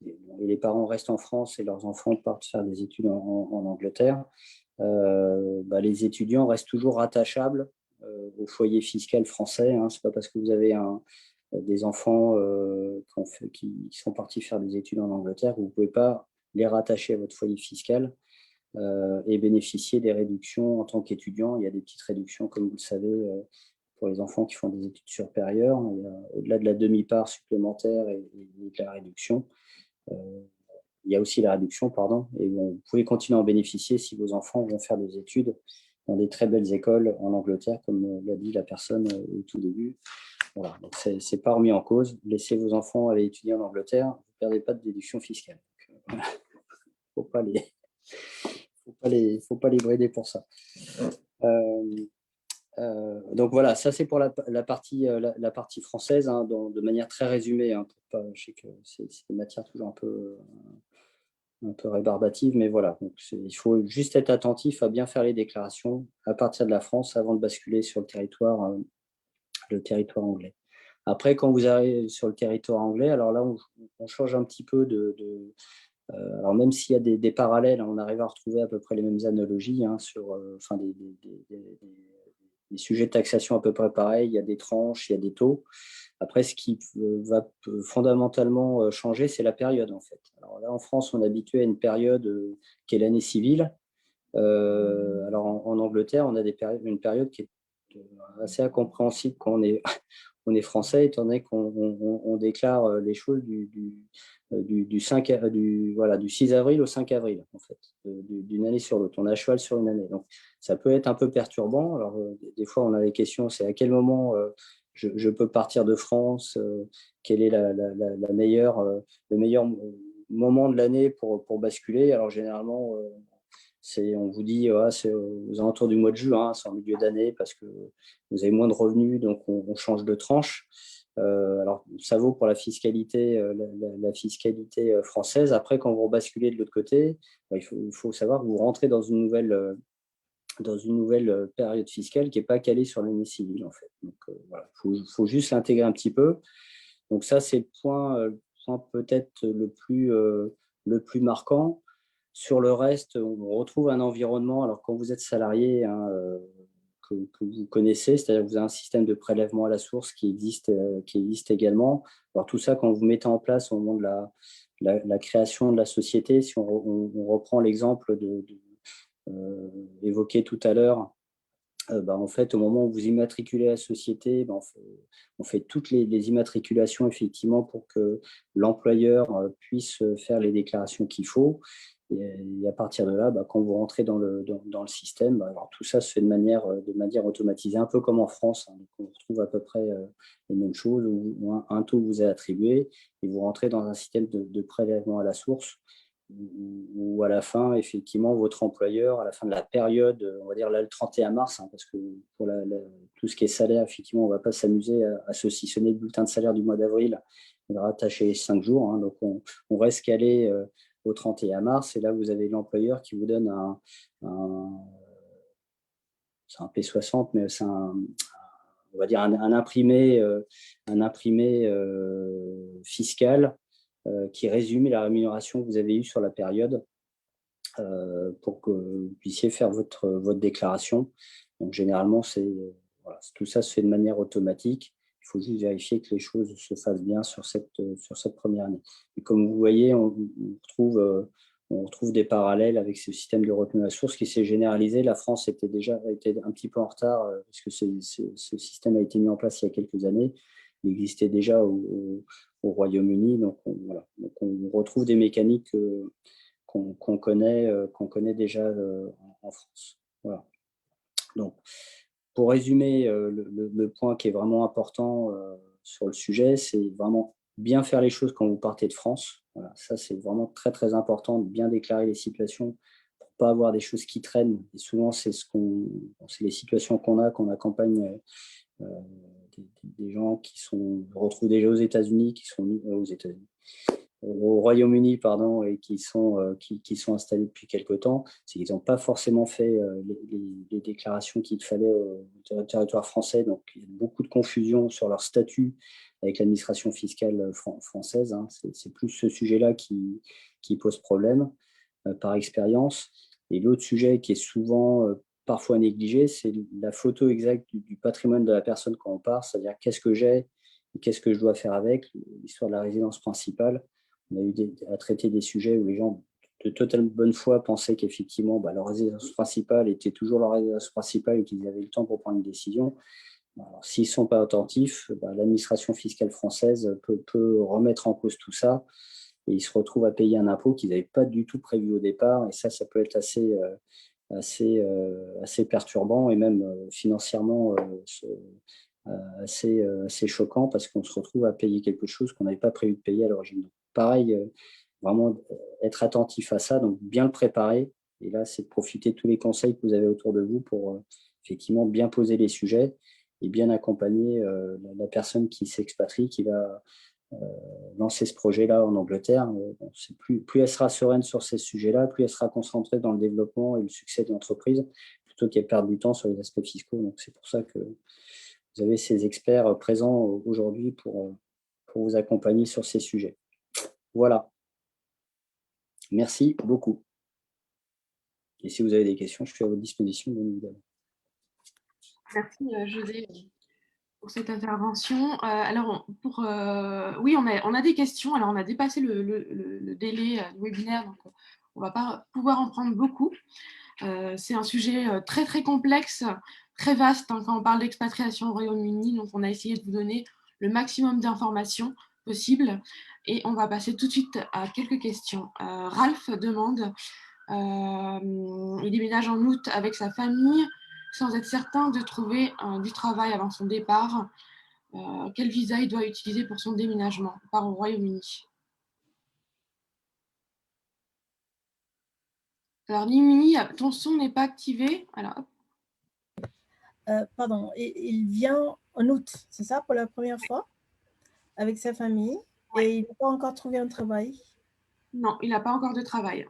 et les parents restent en France et leurs enfants partent faire des études en Angleterre, les étudiants restent toujours rattachables au foyer fiscal français. Hein. Ce n'est pas parce que vous avez des enfants qui sont partis faire des études en Angleterre que vous ne pouvez pas les rattacher à votre foyer fiscal et bénéficier des réductions en tant qu'étudiant. Il y a des petites réductions, comme vous le savez, pour les enfants qui font des études supérieures. Au-delà de la demi-part supplémentaire et de la réduction, il y a aussi la réduction, pardon, et vous pouvez continuer à en bénéficier si vos enfants vont faire des études dans des très belles écoles en Angleterre, comme l'a dit la personne au tout début. Voilà, donc c'est pas remis en cause. Laissez vos enfants aller étudier en Angleterre, vous ne perdez pas de déduction fiscale. Il ne faut pas les brider pour ça. Donc voilà, ça c'est pour la partie française, hein, de manière très résumée. Hein, je sais que c'est des matières toujours un peu rébarbatives, mais voilà. Donc il faut juste être attentif à bien faire les déclarations à partir de la France avant de basculer sur le territoire anglais. Après, quand vous arrivez sur le territoire anglais, alors là, on change un petit peu alors même s'il y a des parallèles, on arrive à retrouver à peu près les mêmes analogies hein, sur des sujets de taxation à peu près pareils. Il y a des tranches, il y a des taux. Après, ce qui va fondamentalement changer, c'est la période en fait. Alors là, en France, on est habitué à une période qui est l'année civile. Alors en Angleterre, on a une période qui est assez incompréhensible quand on est français, étant donné qu'on déclare les choses du 6 avril au 5 avril, en fait, d'une année sur l'autre. On est à cheval sur une année. Donc, ça peut être un peu perturbant. Alors, des fois, on a les questions, c'est à quel moment je peux partir de France, quel est le meilleur moment de l'année pour basculer. Alors, généralement, on vous dit c'est aux alentours du mois de juin, c'est en milieu d'année parce que vous avez moins de revenus, donc on change de tranche. Alors ça vaut pour la fiscalité, la fiscalité française. Après, quand vous basculez de l'autre côté, il faut savoir que vous rentrez dans une nouvelle période fiscale qui n'est pas calée sur l'année civile en fait. Donc voilà, faut juste l'intégrer un petit peu. Donc ça, c'est le point peut-être le plus marquant. Sur le reste, on retrouve un environnement. Alors, quand vous êtes salarié, hein, que vous connaissez, c'est-à-dire que vous avez un système de prélèvement à la source qui existe également. Alors, tout ça, quand vous mettez en place au moment de la création de la société, si on reprend l'exemple évoqué tout à l'heure, en fait, au moment où vous immatriculez la société, on fait toutes les immatriculations, effectivement, pour que l'employeur puisse faire les déclarations qu'il faut. Et à partir de là, quand vous rentrez dans le système, alors tout ça se fait de manière automatisée, un peu comme en France. Hein, donc on retrouve à peu près les mêmes choses, où un taux vous est attribué et vous rentrez dans un système de prélèvement à la source, où à la fin, effectivement, votre employeur, à la fin de la période, on va dire là le 31 mars, hein, parce que pour tout ce qui est salaire, effectivement, on ne va pas s'amuser à saucissonner le bulletin de salaire du mois d'avril, on va rattacher 5 jours. Hein, donc on reste calé au 31 mars, et là vous avez l'employeur qui vous donne c'est un P60, mais c'est on va dire un imprimé fiscal qui résume la rémunération que vous avez eue sur la période. pour que vous puissiez faire votre déclaration. Donc, généralement, voilà, tout ça se fait de manière automatique. Il faut juste vérifier que les choses se fassent bien sur cette première année. Et comme vous voyez, on retrouve des parallèles avec ce système de retenue à la source qui s'est généralisé. La France était un petit peu en retard parce que ce système a été mis en place il y a quelques années. Il existait déjà au Royaume-Uni. Donc, voilà. Donc, on retrouve des mécaniques qu'on connaît déjà en France. Voilà. Donc, pour résumer, le point qui est vraiment important sur le sujet, c'est vraiment bien faire les choses quand vous partez de France. Voilà, ça, c'est vraiment très, très important de bien déclarer les situations pour ne pas avoir des choses qui traînent. Et souvent, c'est les situations qu'on accompagne des gens qui se retrouvent déjà aux États-Unis, au Royaume-Uni, pardon, et qui sont installés depuis quelque temps, c'est qu'ils n'ont pas forcément fait les déclarations qu'il fallait au territoire français. Donc, il y a beaucoup de confusion sur leur statut avec l'administration fiscale française. Hein. C'est plus ce sujet-là qui pose problème par expérience. Et l'autre sujet qui est souvent parfois négligé, c'est la photo exacte du patrimoine de la personne quand on part, c'est-à-dire qu'est-ce que j'ai, qu'est-ce que je dois faire avec, l'histoire de la résidence principale. On a eu à traiter des sujets où les gens de totale bonne foi pensaient qu'effectivement, leur résidence principale était toujours leur résidence principale et qu'ils avaient le temps pour prendre une décision. Alors, s'ils ne sont pas attentifs, l'administration fiscale française peut remettre en cause tout ça et ils se retrouvent à payer un impôt qu'ils n'avaient pas du tout prévu au départ. Et ça peut être assez perturbant et même financièrement assez choquant parce qu'on se retrouve à payer quelque chose qu'on n'avait pas prévu de payer à l'origine. Pareil, vraiment être attentif à ça, donc bien le préparer. Et là, c'est de profiter de tous les conseils que vous avez autour de vous pour effectivement bien poser les sujets et bien accompagner la personne qui s'expatrie, qui va lancer ce projet-là en Angleterre. Plus elle sera sereine sur ces sujets-là, plus elle sera concentrée dans le développement et le succès de l'entreprise, plutôt qu'elle perde du temps sur les aspects fiscaux. Donc, c'est pour ça que vous avez ces experts présents aujourd'hui pour vous accompagner sur ces sujets. Voilà. Merci beaucoup. Et si vous avez des questions, je suis à votre disposition, bien évidemment. Merci, José, pour cette intervention. Alors, oui, on a des questions. Alors, on a dépassé le délai du webinaire, donc on ne va pas pouvoir en prendre beaucoup. C'est un sujet très, très complexe, très vaste hein, quand on parle d'expatriation au Royaume-Uni. Donc, on a essayé de vous donner le maximum d'informations possibles. Et on va passer tout de suite à quelques questions. Ralph demande, il déménage en août avec sa famille sans être certain de trouver du travail avant son départ. Quel visa il doit utiliser pour son déménagement? Il part au Royaume-Uni. Alors, Nimini, ton son n'est pas activé. Alors, pardon, il vient en août, c'est ça, pour la première fois, avec sa famille, ouais. Et il n'a pas encore trouvé un travail? Non, il n'a pas encore de travail.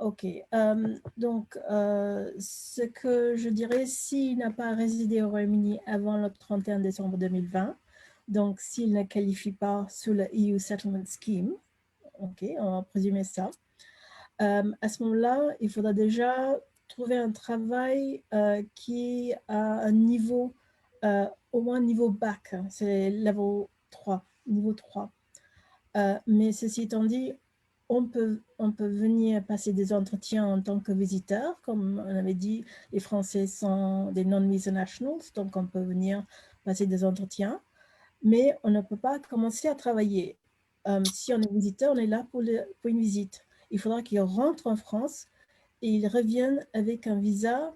Ok, donc ce que je dirais, s'il n'a pas résidé au Royaume-Uni avant le 31 décembre 2020, donc s'il ne qualifie pas sous le EU Settlement Scheme, ok, on va présumer ça, à ce moment-là, il faudra déjà trouver un travail qui a un niveau, au moins niveau bac, hein, c'est level 3, niveau 3. Mais ceci étant dit, on peut venir passer des entretiens en tant que visiteur. Comme on avait dit, les Français sont des non-visa nationals, donc on peut venir passer des entretiens. Mais on ne peut pas commencer à travailler. Si on est visiteur, on est là pour une visite. Il faudra qu'il rentre en France et il revienne avec un visa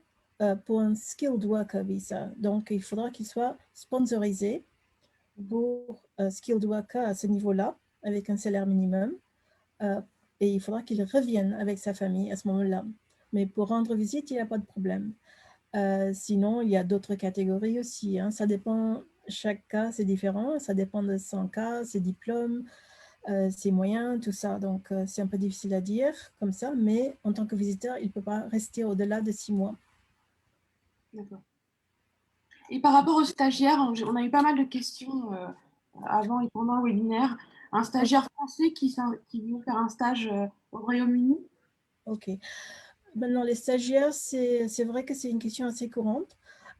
pour un skilled worker visa. Donc, il faudra qu'il soit sponsorisé pour skilled worker à ce niveau-là, avec un salaire minimum. Et il faudra qu'il revienne avec sa famille à ce moment-là. Mais pour rendre visite, il n'y a pas de problème. Sinon, il y a d'autres catégories aussi. Hein. Ça dépend, chaque cas, c'est différent. Ça dépend de son cas, ses diplômes, ses moyens, tout ça. Donc, c'est un peu difficile à dire comme ça. Mais en tant que visiteur, il ne peut pas rester au-delà de 6 mois. D'accord. Et par rapport aux stagiaires, on a eu pas mal de questions avant et pendant le webinaire. Un stagiaire français qui veut faire un stage au Royaume-Uni? Ok. Maintenant, les stagiaires, c'est vrai que c'est une question assez courante.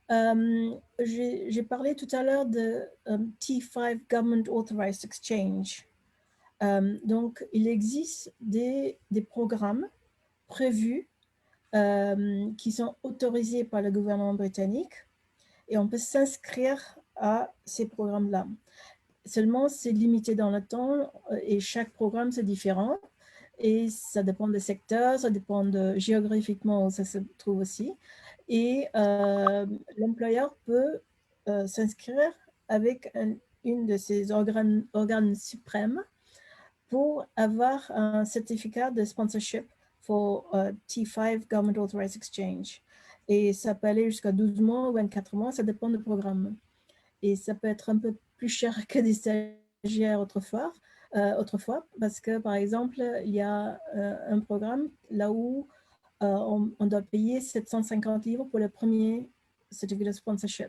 J'ai parlé tout à l'heure de T5 Government Authorized Exchange. Donc, il existe des programmes prévus qui sont autorisés par le gouvernement britannique et on peut s'inscrire à ces programmes-là. Seulement, c'est limité dans le temps et chaque programme, c'est différent. Et ça dépend des secteurs, ça dépend géographiquement où ça se trouve aussi. Et l'employeur peut s'inscrire avec une de ces organes suprêmes pour avoir un certificat de sponsorship pour T5 Government Authorized Exchange. Et ça peut aller jusqu'à 12 mois ou 24 mois, ça dépend du programme. Et ça peut être un peu plus cher que des stagiaires autrefois, parce que, par exemple, il y a un programme là où on doit payer 750 livres pour le premier certificat de sponsorship.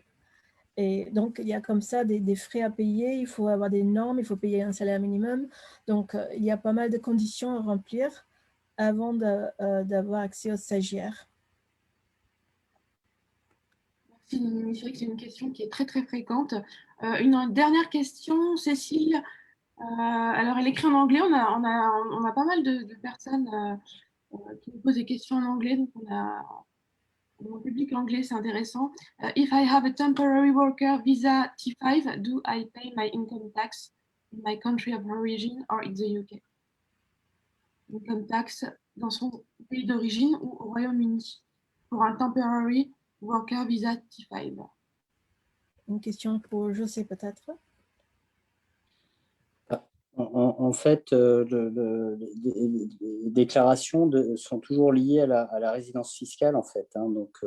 Et donc, il y a comme ça des frais à payer, il faut avoir des normes, il faut payer un salaire minimum. Donc, il y a pas mal de conditions à remplir avant d'avoir accès aux stagiaires. C'est vrai que c'est une question qui est très très fréquente. Une dernière question, Cécile. Alors, elle écrit en anglais. On a pas mal de personnes qui nous posent des questions en anglais. Donc, on a mon public anglais, c'est intéressant. If I have a temporary worker visa T5, do I pay my income tax in my country of origin or in the UK? Income tax dans son pays d'origine ou au Royaume-Uni pour un temporary worker visa T5. Une question pour José peut-être. En fait, les déclarations sont toujours liées à la résidence fiscale, en fait. Hein. Donc,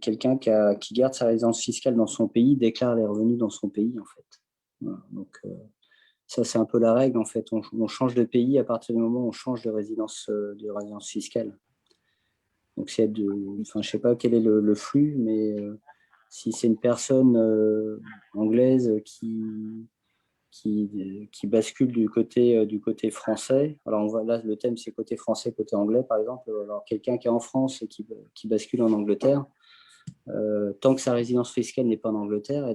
quelqu'un qui garde sa résidence fiscale dans son pays déclare les revenus dans son pays, en fait. Voilà. Donc, ça, c'est un peu la règle, en fait. On change de pays à partir du moment où on change de résidence fiscale. Donc, je ne sais pas quel est le flux, mais si c'est une personne anglaise qui bascule du côté français. Alors, on voit là, le thème, c'est côté français, côté anglais, par exemple. Alors, quelqu'un qui est en France et qui bascule en Angleterre, tant que sa résidence fiscale n'est pas en Angleterre,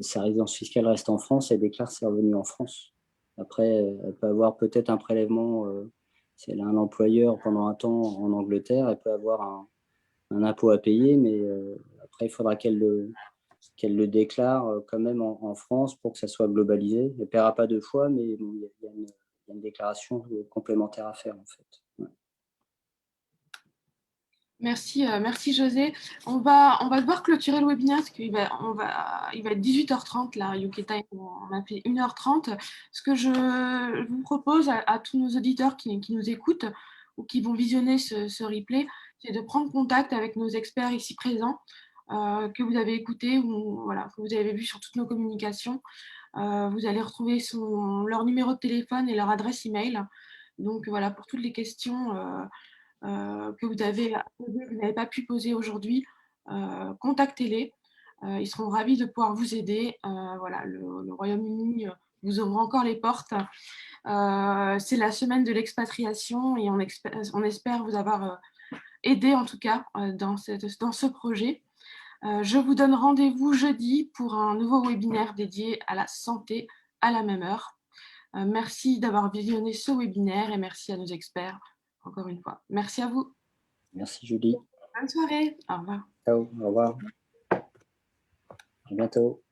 sa résidence fiscale reste en France, elle déclare ses revenus en France. Après, elle peut avoir peut-être un prélèvement, si elle a un employeur pendant un temps en Angleterre, elle peut avoir un impôt à payer, mais après, il faudra qu'elle le déclare quand même en France pour que ça soit globalisé. Elle ne paiera pas deux fois, mais bon, il y a une déclaration complémentaire à faire, en fait. Ouais. Merci, merci José. On va devoir clôturer le webinaire parce qu'il va être 18h30 là, UK Time, on a fait 1h30. Ce que je vous propose à tous nos auditeurs qui nous écoutent ou qui vont visionner ce replay, c'est de prendre contact avec nos experts ici présents que vous avez écoutés ou voilà, que vous avez vu sur toutes nos communications. Vous allez retrouver leur numéro de téléphone et leur adresse email. Donc voilà, pour toutes les questions que vous n'avez pas pu poser aujourd'hui, contactez-les. Ils seront ravis de pouvoir vous aider. Voilà, le Royaume-Uni vous ouvre encore les portes. C'est la semaine de l'expatriation et on espère vous avoir aidé en tout cas dans ce projet. Je vous donne rendez-vous jeudi pour un nouveau webinaire dédié à la santé à la même heure. Merci d'avoir visionné ce webinaire et merci à nos experts encore une fois. Merci à vous. Merci Julie. Bonne soirée. Au revoir. Ciao, au revoir. À bientôt.